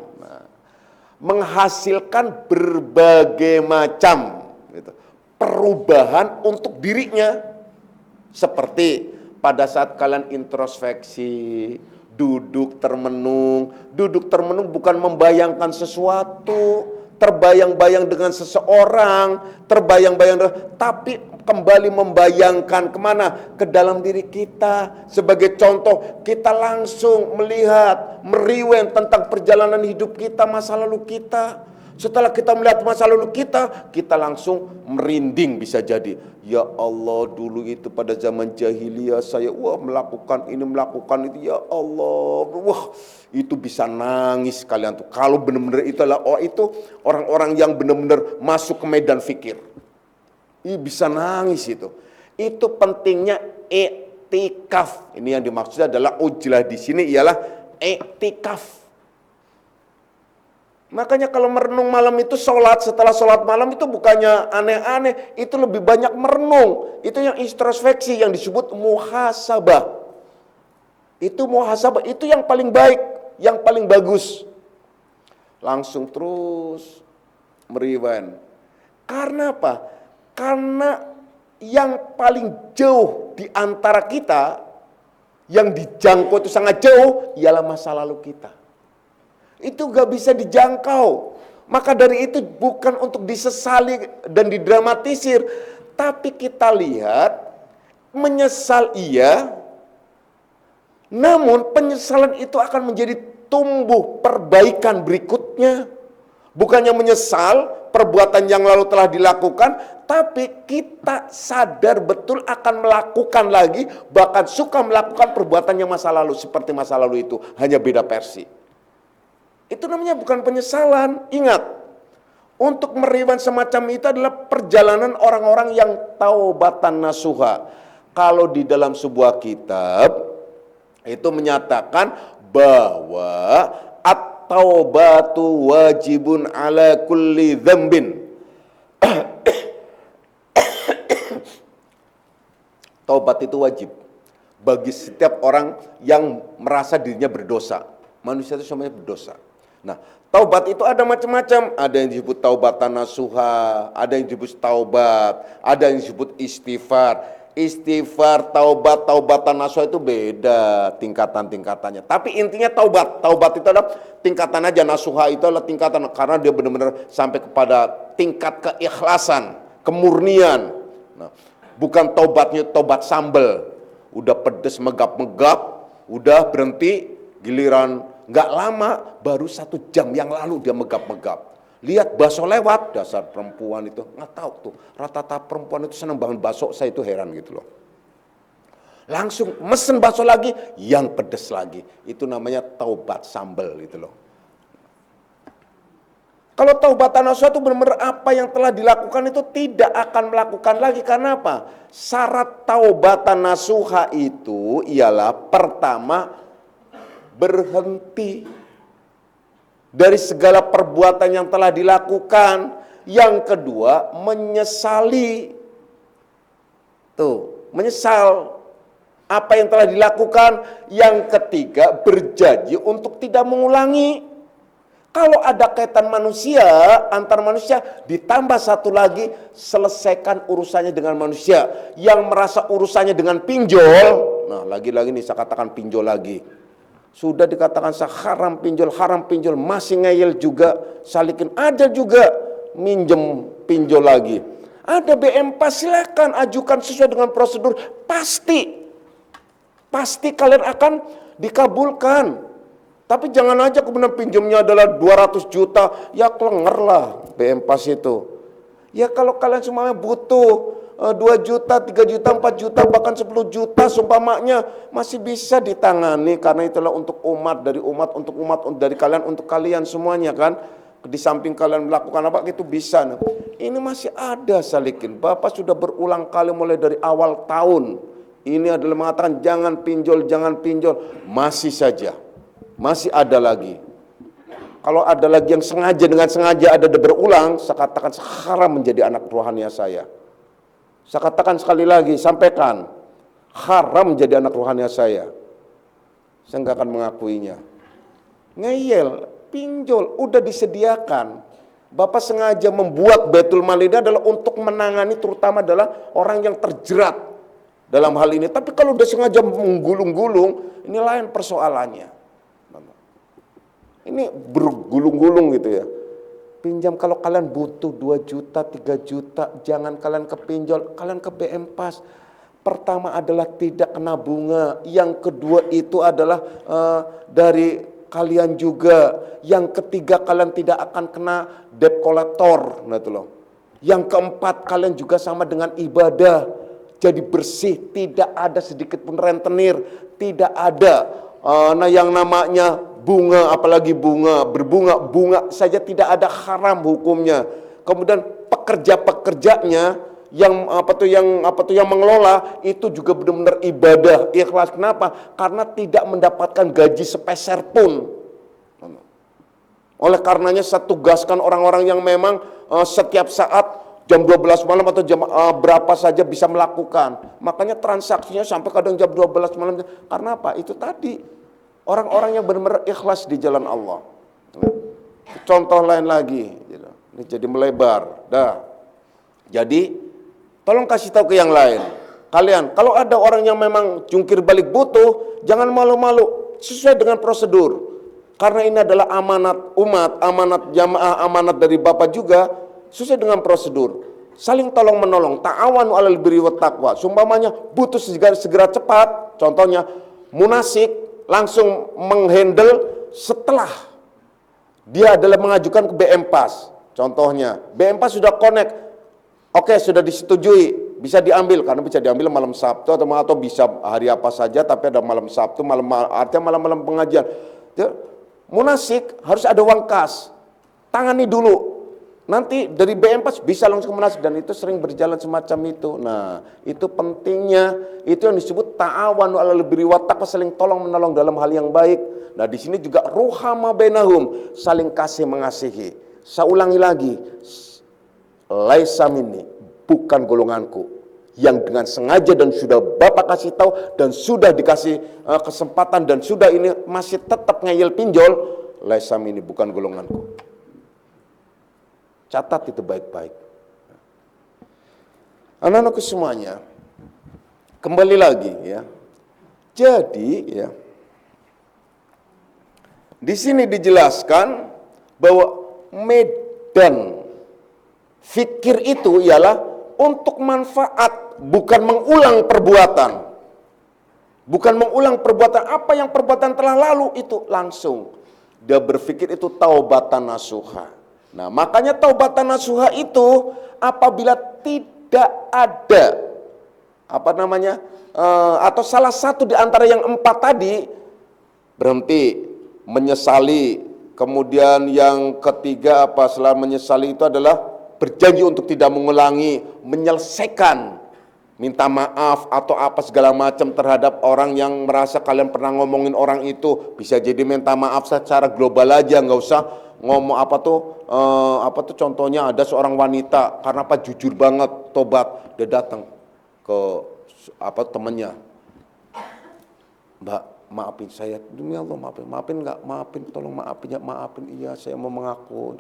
berbagai macam perubahan untuk dirinya. Seperti pada saat kalian introspeksi, duduk termenung bukan membayangkan sesuatu, terbayang-bayang dengan seseorang, tapi kembali membayangkan kemana? Ke dalam diri kita. Sebagai contoh, kita langsung melihat, meriwayat tentang perjalanan hidup kita, masa lalu kita. Setelah kita melihat masa lalu kita langsung merinding bisa jadi. Ya Allah, dulu itu pada zaman jahiliyah saya melakukan ini, melakukan itu. Ya Allah, itu bisa nangis kalian tuh. Kalau benar-benar itu adalah itu orang-orang yang benar-benar masuk ke medan fikir. Bisa nangis itu. Itu pentingnya iktikaf. Ini yang dimaksud adalah ujlah di sini ialah iktikaf. Makanya kalau merenung malam itu setelah sholat malam itu bukannya aneh-aneh, itu lebih banyak merenung. Itu yang introspeksi, yang disebut muhasabah. Itu muhasabah, itu yang paling baik, yang paling bagus. Langsung terus meriwayat. Karena apa? Karena yang paling jauh di antara kita, yang dijangkau itu sangat jauh, ialah masa lalu kita. Itu gak bisa dijangkau. Maka dari itu bukan untuk disesali dan didramatisir, tapi kita lihat, menyesal iya, namun penyesalan itu akan menjadi tumbuh perbaikan berikutnya. Bukannya menyesal perbuatan yang lalu telah dilakukan, tapi kita sadar betul akan melakukan lagi, bahkan suka melakukan perbuatan yang masa lalu, seperti masa lalu itu, hanya beda versi. Itu namanya bukan penyesalan. Ingat, untuk meriwayat semacam itu adalah perjalanan orang-orang yang taubatan nasuha. Kalau di dalam sebuah kitab itu menyatakan bahwa at-taubatu wajibun ala kulli dzambin. Taubat itu wajib bagi setiap orang yang merasa dirinya berdosa. Manusia itu semuanya berdosa. Nah, taubat itu ada macam-macam. Ada yang disebut taubatan nasuha, ada yang disebut taubat, ada yang disebut istighfar. Istighfar, taubat, taubatan nasuha itu beda tingkatan-tingkatannya. Tapi intinya taubat. Taubat itu adalah tingkatan aja, nasuha itu adalah tingkatan karena dia benar-benar sampai kepada tingkat keikhlasan. kemurnian. Nah, bukan taubatnya taubat sambel, udah pedes megap-megap, udah berhenti, giliran nggak lama, baru 1 jam yang lalu dia megap-megap. Lihat bakso lewat, dasar perempuan itu, nggak tahu tuh, rata-rata perempuan itu senang banget bakso, saya itu heran gitu loh. Langsung mesen bakso lagi, yang pedes lagi. Itu namanya taubat sambel gitu loh. Kalau taubatan nasuha itu benar-benar apa yang telah dilakukan itu tidak akan melakukan lagi. Karena apa? Syarat taubatan nasuha itu ialah pertama, berhenti dari segala perbuatan yang telah dilakukan. Yang kedua, menyesali. Tuh, menyesal apa yang telah dilakukan. Yang ketiga, berjanji untuk tidak mengulangi. Kalau ada kaitan manusia, antar manusia, ditambah satu lagi, selesaikan urusannya dengan manusia. Yang merasa urusannya dengan pinjol, nah lagi-lagi nih saya katakan pinjol lagi. Sudah dikatakan haram pinjol, masih ngeyel juga, salikin. Ada juga minjem pinjol lagi. Ada BM Pas, silakan ajukan sesuai dengan prosedur, pasti kalian akan dikabulkan. Tapi jangan aja kemudian pinjamnya adalah 200 juta, ya kelenger lah BM Pas itu. Ya kalau kalian semuanya butuh 2 juta, 3 juta, 4 juta, bahkan 10 juta seumpamanya masih bisa ditangani, karena itulah untuk umat, dari umat, untuk umat, dari kalian, untuk kalian semuanya kan. Di samping kalian melakukan apa itu bisa. Nah, ini masih ada salikin. Bapak sudah berulang kali mulai dari awal tahun. Ini adalah mengatakan jangan pinjol, masih saja. Masih ada lagi. Kalau ada lagi yang sengaja, dengan sengaja ada berulang, saya katakan haram menjadi anak rohani saya. Saya katakan sekali lagi, sampaikan, haram menjadi anak rohani saya. Saya nggak akan mengakuinya. Ngeyel, pinjol, udah disediakan. Bapak sengaja membuat Baitul Mal ini adalah untuk menangani terutama adalah orang yang terjerat dalam hal ini. Tapi kalau udah sengaja menggulung-gulung, ini lain persoalannya. Ini bergulung-gulung gitu ya. Pinjam kalau kalian butuh 2 juta, 3 juta, jangan kalian ke pinjol, kalian ke BM Pas. Pertama adalah tidak kena bunga. Yang kedua itu adalah dari kalian juga. Yang ketiga kalian tidak akan kena debt collector. Nah itu loh. Yang keempat kalian juga sama dengan ibadah. Jadi bersih, tidak ada sedikit pun rentenir, tidak ada. Nah yang namanya bunga, apalagi bunga saja tidak ada haram hukumnya. Kemudian pekerja-pekerjanya yang yang mengelola itu juga benar-benar ibadah, ikhlas. Kenapa? Karena tidak mendapatkan gaji sepeser pun. Oleh karenanya saya tugaskan orang-orang yang memang setiap saat jam 12 malam atau jam berapa saja bisa melakukan. Makanya transaksinya sampai kadang jam 12 malam. Karena apa? Itu tadi. Orang-orang yang benar-benar ikhlas di jalan Allah. Contoh lain lagi, ini jadi melebar. Jadi, tolong kasih tahu ke yang lain. Kalian, kalau ada orang yang memang jungkir balik butuh, jangan malu-malu, sesuai dengan prosedur. Karena ini adalah amanat umat, amanat jamaah, amanat dari Bapak juga, sesuai dengan prosedur. Saling tolong menolong, ta'awanu 'alal birri wat taqwa. Sumpamanya butuh segera cepat, contohnya munasik langsung menghandle setelah dia adalah mengajukan ke BM Pas. Contohnya, BM Pas sudah connect, oke, sudah disetujui, bisa diambil, karena bisa diambil malam Sabtu atau bisa hari apa saja, tapi ada malam Sabtu, artinya malam-malam pengajian. Munasik harus ada uang kas, tangani dulu. Nanti dari BM Pas bisa langsung munasik, dan itu sering berjalan semacam itu. Nah, itu pentingnya, itu yang disebut ta'awanu 'alal birri wat taqwa, saling tolong menolong dalam hal yang baik. Nah, di sini juga ruhama bainahum, saling kasih mengasihi. Saya ulangi lagi, laisa minni, bukan golonganku. Yang dengan sengaja dan sudah Bapak kasih tahu dan sudah dikasih kesempatan dan sudah ini masih tetap ngeyel pinjol, laisa minni, bukan golonganku. Catat itu baik-baik. Anak-anakku semuanya, kembali lagi ya. Jadi ya, di sini dijelaskan bahwa medan fikir itu ialah untuk manfaat, bukan mengulang perbuatan. Bukan mengulang perbuatan, apa yang perbuatan telah lalu itu langsung. Dia berpikir itu taubatan nasuha. Nah, makanya taubatan nasuha itu apabila tidak ada atau salah satu di antara yang 4 tadi, berhenti, menyesali, kemudian yang ketiga setelah menyesali itu adalah berjanji untuk tidak mengulangi, menyelesaikan, minta maaf atau apa segala macam terhadap orang yang merasa kalian pernah ngomongin orang itu. Bisa jadi minta maaf secara global aja, nggak usah ngomong contohnya ada seorang wanita karena jujur banget tobat, dia datang ke temannya, Mbak, maafin saya, demi Allah maafin nggak, tolong maafin, iya saya mau mengaku,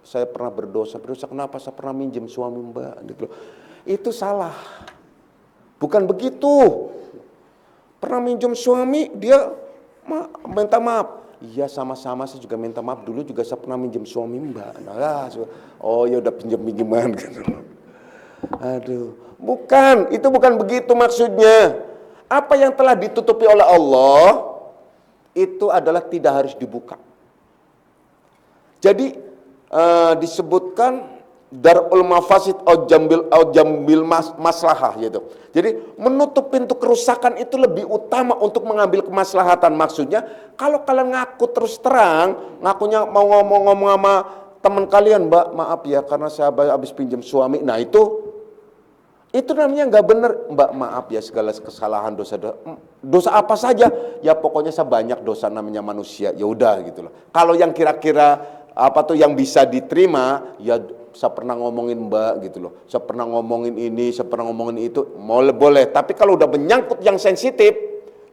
saya pernah berdosa, kenapa, saya pernah minjem suami Mbak, gitu. Itu salah. Bukan begitu. Pernah minjem suami, dia minta maaf. Iya sama-sama, saya juga minta maaf, dulu juga saya pernah minjem suami Mbak. Oh ya udah pinjam-pinjaman gitu. Aduh, bukan, itu bukan begitu maksudnya. Apa yang telah ditutupi oleh Allah itu adalah tidak harus dibuka. Jadi disebutkan darul mafasid au jambil maslahah gitu. Jadi menutup pintu kerusakan itu lebih utama untuk mengambil kemaslahatan. Maksudnya kalau kalian ngaku terus terang, ngakunya mau ngomong sama teman kalian, Mbak maaf ya karena saya habis pinjam suami. Nah itu namanya nggak benar, Mbak maaf ya segala kesalahan dosa apa saja ya, pokoknya saya banyak dosa, namanya manusia, ya udah gitu loh. Kalau yang kira-kira yang bisa diterima, ya saya pernah ngomongin Mbak gitu loh, saya pernah ngomongin ini, saya pernah ngomongin itu, boleh. Tapi kalau udah menyangkut yang sensitif,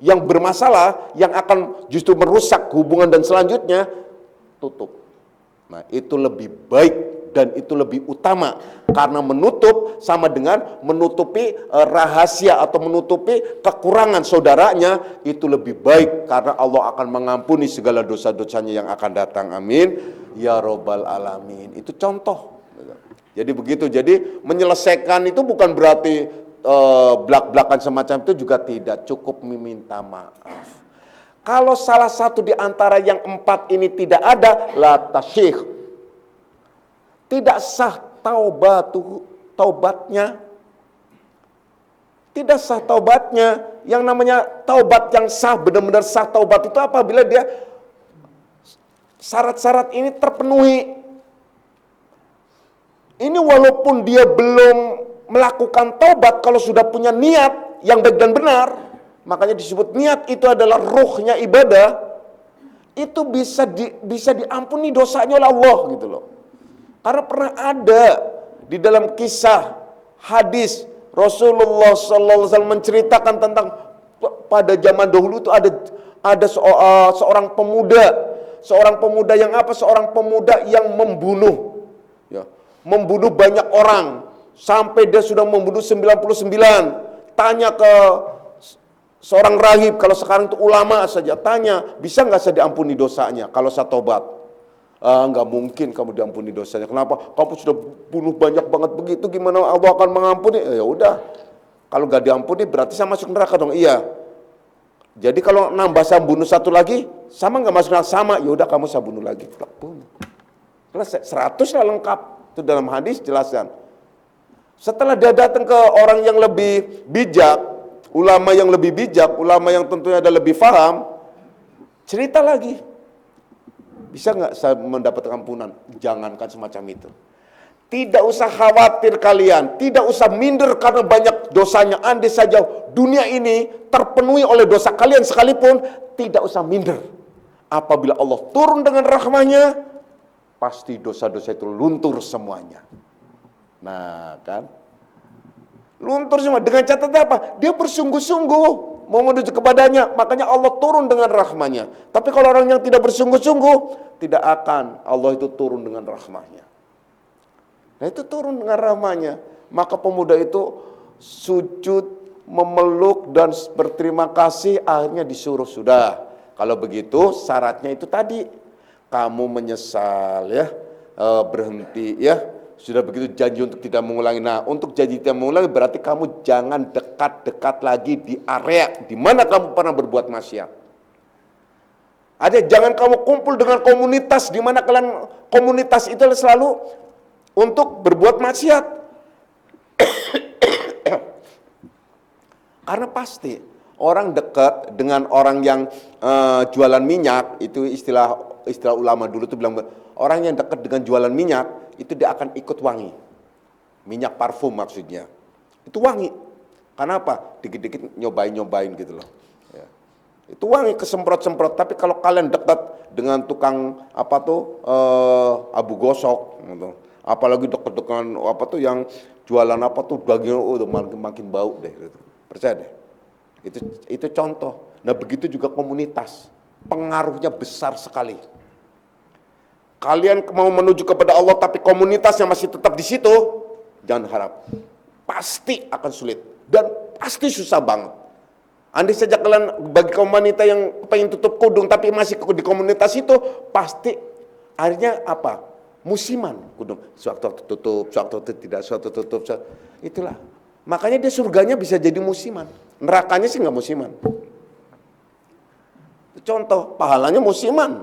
yang bermasalah, yang akan justru merusak hubungan dan selanjutnya, tutup. Nah itu lebih baik dan itu lebih utama, karena menutup sama dengan menutupi rahasia atau menutupi kekurangan saudaranya, itu lebih baik karena Allah akan mengampuni segala dosa-dosanya yang akan datang. Amin ya robbal alamin. Itu contoh. Jadi begitu. Jadi menyelesaikan itu bukan berarti belak-belakan semacam itu, juga tidak, cukup meminta maaf. Kalau salah satu di antara yang 4 ini tidak ada, la tasyikh, tidak sah taubatnya. Tidak sah taubatnya. Yang namanya taubat yang sah, benar-benar sah taubat itu apabila dia syarat-syarat ini terpenuhi. Ini walaupun dia belum melakukan taubat, kalau sudah punya niat yang baik dan benar, makanya disebut niat itu adalah ruhnya ibadah, itu bisa diampuni dosanya oleh Allah gitu loh. Karena pernah ada di dalam kisah hadis Rasulullah SAW menceritakan tentang pada zaman dahulu itu ada seorang pemuda yang seorang pemuda yang membunuh, ya, membunuh banyak orang sampai dia sudah membunuh 99. Tanya ke seorang rahib, kalau sekarang itu ulama saja, tanya, bisa nggak saya diampuni dosanya kalau saya tobat? Nggak mungkin kamu diampuni dosanya. Kenapa? Kamu sudah bunuh banyak banget begitu, gimana Allah akan mengampuni? Ya udah, kalau nggak diampuni berarti saya masuk neraka dong. Iya. Jadi kalau nambah saya bunuh satu lagi, sama nggak masuk neraka? Sama. Ya udah, kamu saya bunuh lagi. Selesai. 100 lah lengkap. Itu dalam hadis jelaskan. Setelah dia datang ke orang yang lebih bijak, ulama yang lebih bijak, ulama yang tentunya ada lebih paham, cerita lagi. Bisa nggak saya mendapat ampunan? Jangankan semacam itu. Tidak usah khawatir kalian, tidak usah minder karena banyak dosanya. Andai saja dunia ini terpenuhi oleh dosa kalian sekalipun, tidak usah minder. Apabila Allah turun dengan rahmahnya, pasti dosa-dosa itu luntur semuanya. Nah kan, luntur semua. Dengan catatan apa? Dia bersungguh-sungguh mau menuju kepadanya, makanya Allah turun dengan rahmanya. Tapi kalau orang yang tidak bersungguh-sungguh, tidak akan Allah itu turun dengan rahmanya. Nah itu turun dengan rahmanya. Maka pemuda itu sujud, memeluk dan berterima kasih, akhirnya disuruh, sudah. Kalau begitu syaratnya itu tadi, kamu menyesal ya, berhenti ya, Sudah begitu janji untuk tidak mengulangi. Nah, untuk janji tidak mengulangi berarti kamu jangan dekat-dekat lagi di area di mana kamu pernah berbuat maksiat. Ada, jangan kamu kumpul dengan komunitas di mana kalian komunitas itu selalu untuk berbuat maksiat. Karena pasti orang dekat dengan orang yang jualan minyak, itu istilah ulama dulu tuh bilang, orang yang dekat dengan jualan minyak itu dia akan ikut wangi. Minyak parfum maksudnya. Itu wangi. Karena apa? Dikit-dikit nyobain gitu loh. Ya. Itu wangi, kesemprot-semprot. Tapi kalau kalian dekat dengan tukang abu gosok gitu. Apalagi dekat dengan yang jualan daging, udah makin bau deh gitu. Percaya deh. Itu contoh. Nah, begitu juga komunitas. Pengaruhnya besar sekali. Kalian mau menuju kepada Allah tapi komunitasnya masih tetap di situ, jangan harap. Pasti akan sulit dan pasti susah banget. Andai saja kalian, bagi kaum wanita yang pengen tutup kudung tapi masih di komunitas itu, pasti akhirnya apa? Musiman kudung. Suatu tutup, suatu tidak, suatu tutup. Itulah. Makanya dia surganya bisa jadi musiman. Nerakanya sih nggak musiman. Contoh, pahalanya musiman.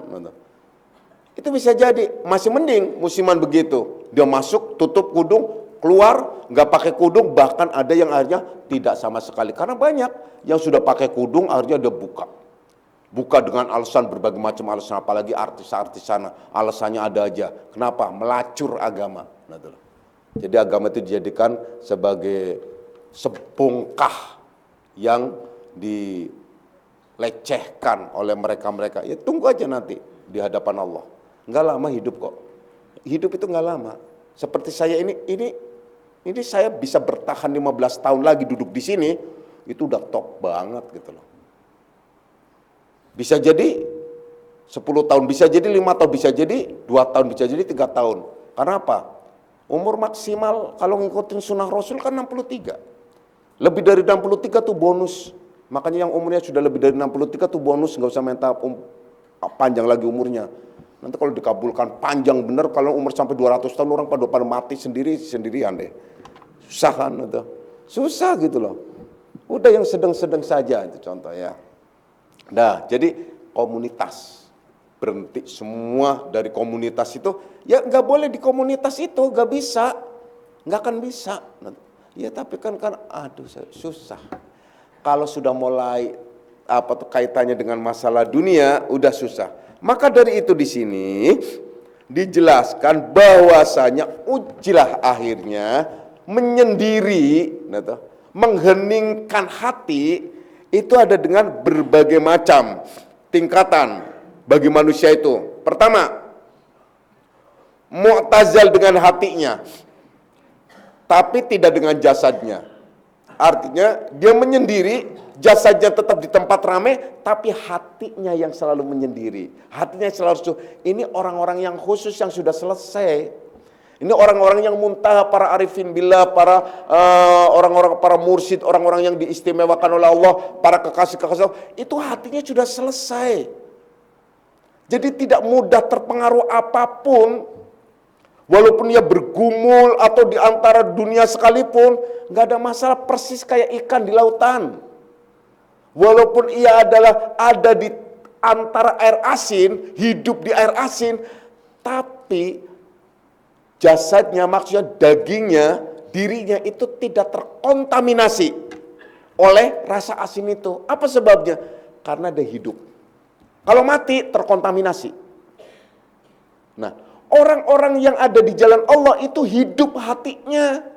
Itu bisa jadi, masih mending musiman begitu. Dia masuk, tutup kudung, keluar, nggak pakai kudung, bahkan ada yang akhirnya tidak sama sekali. Karena banyak yang sudah pakai kudung, akhirnya dia buka. Buka dengan alasan, berbagai macam alasan, apalagi artis-artis sana, alasannya ada aja. Kenapa? Melacur agama. Jadi agama itu dijadikan sebagai sebongkah yang dilecehkan oleh mereka-mereka. Ya tunggu aja nanti di hadapan Allah. Nggak lama hidup kok. Hidup itu nggak lama. Seperti saya ini saya bisa bertahan 15 tahun lagi duduk di sini, itu udah top banget gitu loh. Bisa jadi 10 tahun, bisa jadi 5 tahun, bisa jadi 2 tahun, bisa jadi 3 tahun. Karena apa? Umur maksimal kalau ngikutin sunnah Rasul kan 63. Lebih dari 63 tuh bonus. Makanya yang umurnya sudah lebih dari 63 tuh bonus, nggak usah minta panjang lagi umurnya. Nanti kalau dikabulkan panjang bener, kalau umur sampai 200 tahun orang pada mati sendirian deh. Susah kan itu. Susah gitu loh. Udah yang sedang-sedang saja itu contoh ya. Nah, jadi komunitas. Berhenti semua dari komunitas itu, ya nggak boleh di komunitas itu, nggak bisa. Nggak akan bisa. Ya tapi kan aduh susah. Kalau sudah mulai kaitannya dengan masalah dunia, udah susah. Maka dari itu di sini dijelaskan bahwasanya ujilah akhirnya menyendiri, mengheningkan hati itu ada dengan berbagai macam tingkatan bagi manusia itu. Pertama, mu'tazal dengan hatinya, tapi tidak dengan jasadnya. Artinya dia menyendiri, jasadnya tetap di tempat ramai, tapi hatinya yang selalu menyendiri. Hatinya selalu, ini orang-orang yang khusus yang sudah selesai. Ini orang-orang yang muntah, para arifin billah, para orang-orang, para mursyid, orang-orang yang diistimewakan oleh Allah, para kekasih-kekasih Allah, itu hatinya sudah selesai. Jadi tidak mudah terpengaruh apapun. Walaupun dia bergumul atau di antara dunia sekalipun, nggak ada masalah, persis kayak ikan di lautan. Walaupun ia ada di antara air asin, hidup di air asin, tapi jasadnya, maksudnya dagingnya, dirinya itu tidak terkontaminasi oleh rasa asin itu. Apa sebabnya? Karena dia hidup. Kalau mati, terkontaminasi. Nah, orang-orang yang ada di jalan Allah itu hidup hatinya.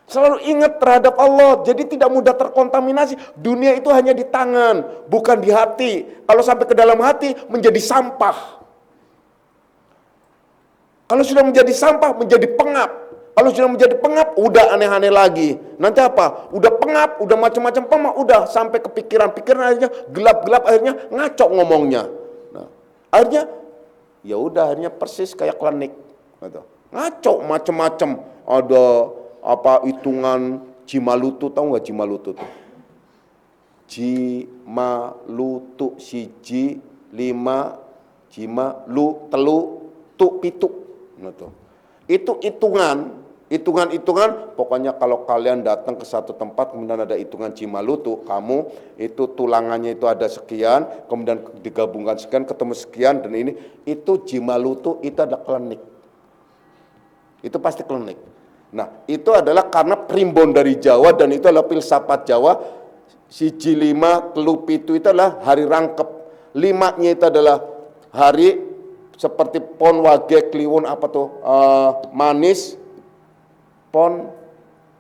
Selalu ingat terhadap Allah. Jadi tidak mudah terkontaminasi. Dunia itu hanya di tangan, bukan di hati. Kalau sampai ke dalam hati, menjadi sampah. Kalau sudah menjadi sampah, menjadi pengap. Kalau sudah menjadi pengap, udah aneh-aneh lagi. Nanti apa? Udah pengap, udah macam-macam pengap, udah sampai kepikiran-pikiran, akhirnya gelap-gelap, akhirnya ngaco ngomongnya. Nah, akhirnya ya udah, akhirnya persis kayak klinik, gitu. Ngaco macem-macem. Ada hitungan Jimalutu, tahu nggak Jimalutu tuh? Jimalutu siji 5 Jimalu telu tu pitu, gitu. Itu hitungan, pokoknya kalau kalian datang ke satu tempat, kemudian ada hitungan Jimalutu, kamu itu tulangannya itu ada sekian, kemudian digabungkan sekian, ketemu sekian, dan ini, itu Jimalutu, itu ada klinik. Itu pasti klinik. Nah, itu adalah karena primbon dari Jawa, dan itu adalah filsafat Jawa, siji lima, telu pitu itu adalah hari rangkep. Limanya itu adalah hari seperti pon, wage, kliwon, apa tuh, manis, pon,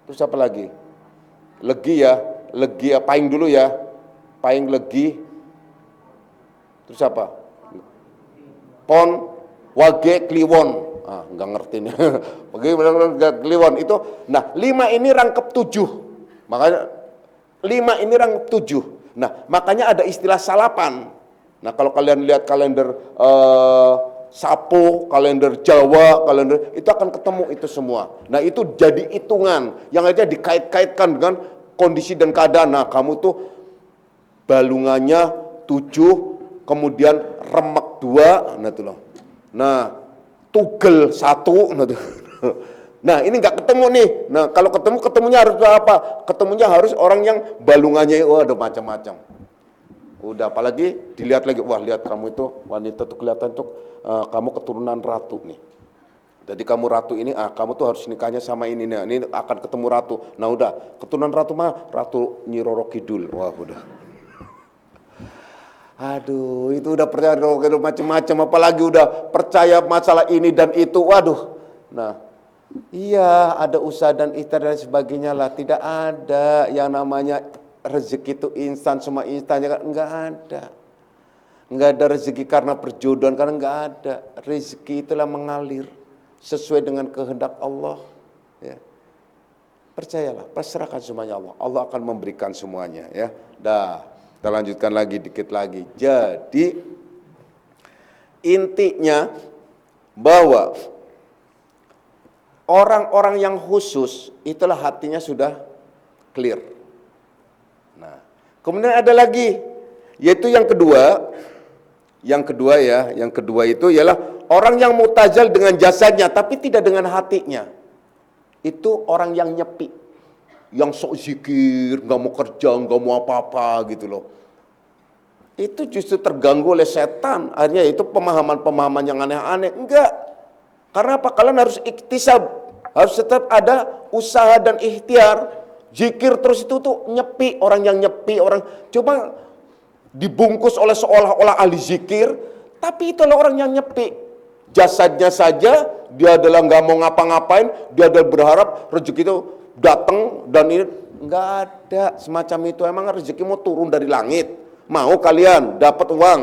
terus apa lagi? Legi ya, paing dulu ya, paing legi, terus apa? Pon, wage, kliwon, nggak ngerti nih, kliwon itu. Nah, 5 ini rangkep 7, makanya 5 ini rangkep 7. Nah, makanya ada istilah salapan. Nah, kalau kalian lihat kalender Sapo, kalender Jawa, kalender itu akan ketemu itu semua. Nah, itu jadi hitungan yang aja dikait-kaitkan dengan kondisi dan keadaan. Nah, kamu tuh balungannya 7, kemudian remek 2, nah itu loh. Nah, tugel 1, nah itu. Nah, ini nggak ketemu nih. Nah, kalau ketemunya harus apa? Ketemunya harus orang yang balungannya ada macam-macam. Udah, apalagi dilihat lagi, wah lihat kamu itu wanita tuh kelihatan tuh kamu keturunan ratu nih. Jadi kamu ratu ini, kamu tuh harus nikahnya sama ini nih. Ini akan ketemu ratu. Nah udah, keturunan ratu mah Ratu Nyi Roro Kidul. Wah udah. Aduh, itu udah percaya macam-macam, apalagi udah percaya masalah ini dan itu. Waduh. Nah, iya ada usaha dan ikhtiar dan sebagainya lah. Tidak ada yang namanya rezeki itu instan, semua instannya kan enggak ada. Enggak ada rezeki karena perjodohan, karena enggak ada. Rezeki itulah mengalir sesuai dengan kehendak Allah, ya. Percayalah, pasrahkan semuanya Allah. Allah akan memberikan semuanya, ya. Dah, kita lanjutkan lagi dikit lagi. Jadi intinya bahwa orang-orang yang khusus itulah hatinya sudah clear. Nah, kemudian ada lagi, yaitu yang kedua itu ialah orang yang mutazal dengan jasadnya tapi tidak dengan hatinya. Itu orang yang nyepi, yang sok zikir, nggak mau kerja, nggak mau apa-apa gitu loh. Itu justru terganggu oleh setan. Akhirnya itu pemahaman-pemahaman yang aneh-aneh. Enggak. Karena apa? Kalian harus iktisab, harus tetap ada usaha dan ikhtiar. Zikir terus itu tuh nyepi, orang yang nyepi, orang coba dibungkus oleh seolah-olah ahli zikir, tapi itulah orang yang nyepi. Jasadnya saja dia adalah nggak mau ngapa-ngapain, dia adalah berharap rezeki itu datang, dan ini nggak ada semacam itu. Emang rezeki mau turun dari langit? Mau kalian dapat uang?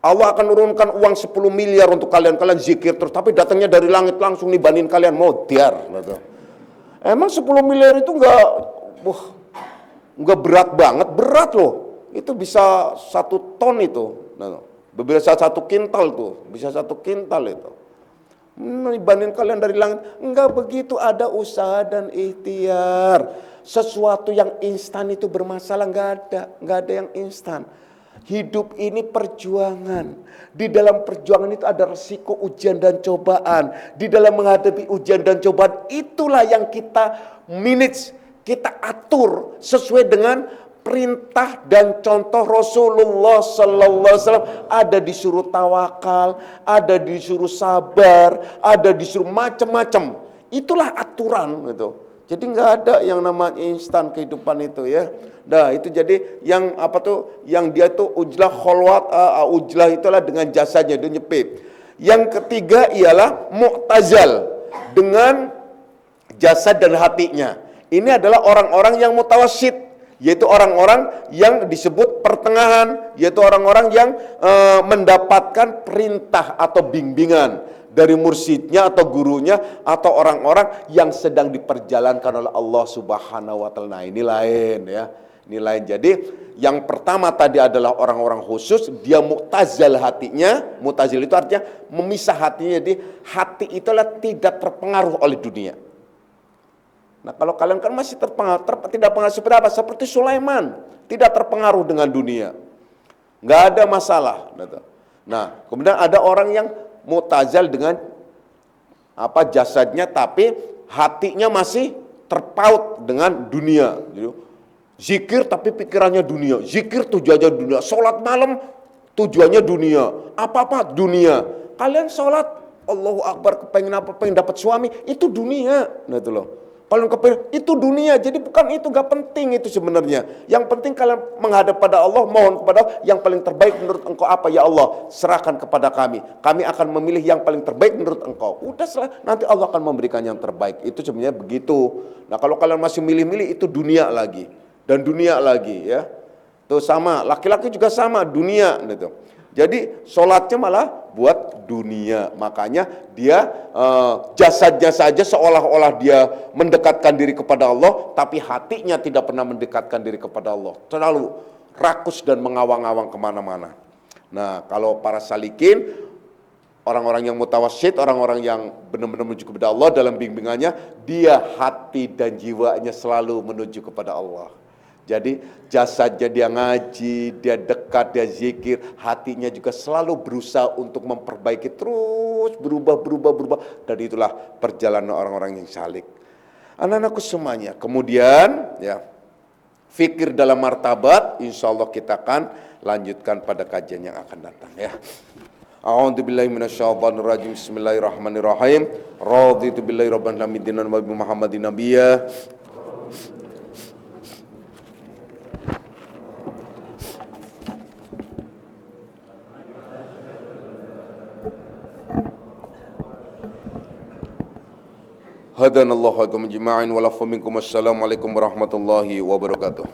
Allah akan menurunkan uang 10 miliar untuk kalian zikir terus, tapi datangnya dari langit langsung nibanin kalian, mau diar gitu. Emang 10 miliar itu nggak berat banget, berat loh. Itu bisa 1 ton itu. Nah, bisa 1 kintal tuh, bisa 1 kintal itu. Nibanin kalian dari langit. Enggak begitu, ada usaha dan ikhtiar. Sesuatu yang instan itu bermasalah, enggak ada yang instan. Hidup ini perjuangan. Di dalam perjuangan itu ada resiko, ujian dan cobaan. Di dalam menghadapi ujian dan cobaan, itulah yang kita manage, kita atur sesuai dengan perintah dan contoh Rasulullah Sallallahu Alaihi Wasallam. Ada disuruh tawakal, ada disuruh sabar, ada disuruh macam-macam. Itulah aturan gitu. Jadi nggak ada yang namanya instan kehidupan itu, ya. Nah itu jadi yang apa tuh, yang dia tuh ujlah kholwat, ujlah itulah dengan jasanya, dia nyepit. Yang ketiga ialah mu'tazal, dengan jasad dan hatinya. Ini adalah orang-orang yang mutawassit, yaitu orang-orang yang disebut pertengahan, yaitu orang-orang yang mendapatkan perintah atau bimbingan dari mursyidnya atau gurunya, atau orang-orang yang sedang diperjalankan oleh Allah Subhanahu wa Ta'ala. Nah, ini lain, ya. Ini lain. Jadi yang pertama tadi adalah orang-orang khusus, dia mu'tazal hatinya. Mu'tazil itu artinya memisah hatinya. Jadi hati itulah tidak terpengaruh oleh dunia. Nah, kalau kalian kan masih terpengaruh, tidak pengaruh seperti apa? Seperti Sulaiman, tidak terpengaruh dengan dunia. Nggak ada masalah. Nah, kemudian ada orang yang mu'tazal dengan jasadnya, tapi hatinya masih terpaut dengan dunia. Zikir tapi pikirannya dunia, zikir tujuannya dunia, sholat malam tujuannya dunia, apa-apa dunia. Kalian sholat, Allahu Akbar, kepengen apa, pengen dapat suami, itu dunia. Nah itu loh. Kalian kepengen, itu dunia, jadi bukan itu, gak penting itu sebenarnya. Yang penting kalian menghadap pada Allah, mohon kepada Allah, yang paling terbaik menurut engkau apa ya Allah, serahkan kepada kami. Kami akan memilih yang paling terbaik menurut engkau. Udah nanti Allah akan memberikan yang terbaik. Itu sebenarnya begitu. Nah kalau kalian masih milih-milih, itu dunia lagi. Dan dunia lagi ya. Tuh sama, laki-laki juga sama, dunia gitu. Jadi sholatnya malah buat dunia. Makanya dia jasadnya saja seolah-olah dia mendekatkan diri kepada Allah, tapi hatinya tidak pernah mendekatkan diri kepada Allah. Terlalu rakus dan mengawang-awang kemana-mana. Nah kalau para salikin, orang-orang yang mutawassid, orang-orang yang benar-benar menuju kepada Allah dalam bimbingannya, dia hati dan jiwanya selalu menuju kepada Allah. Jadi jasadnya dia ngaji, dia dekat, dia zikir, hatinya juga selalu berusaha untuk memperbaiki, terus berubah. Dan itulah perjalanan orang-orang yang salik. Anak-anakku semuanya. Kemudian ya, fikir dalam martabat, insya Allah kita akan lanjutkan pada kajian yang akan datang ya. A'udzubillahi minasyaitonirrajim. Bismillahirrahmanirrahim. Raditu billahi rabban alamin wa bi Muhammadin nabiyya. Hadanallahu wa iyyakum ajma'in wa lafa minkum. Assalamualaikum warahmatullahi wabarakatuh.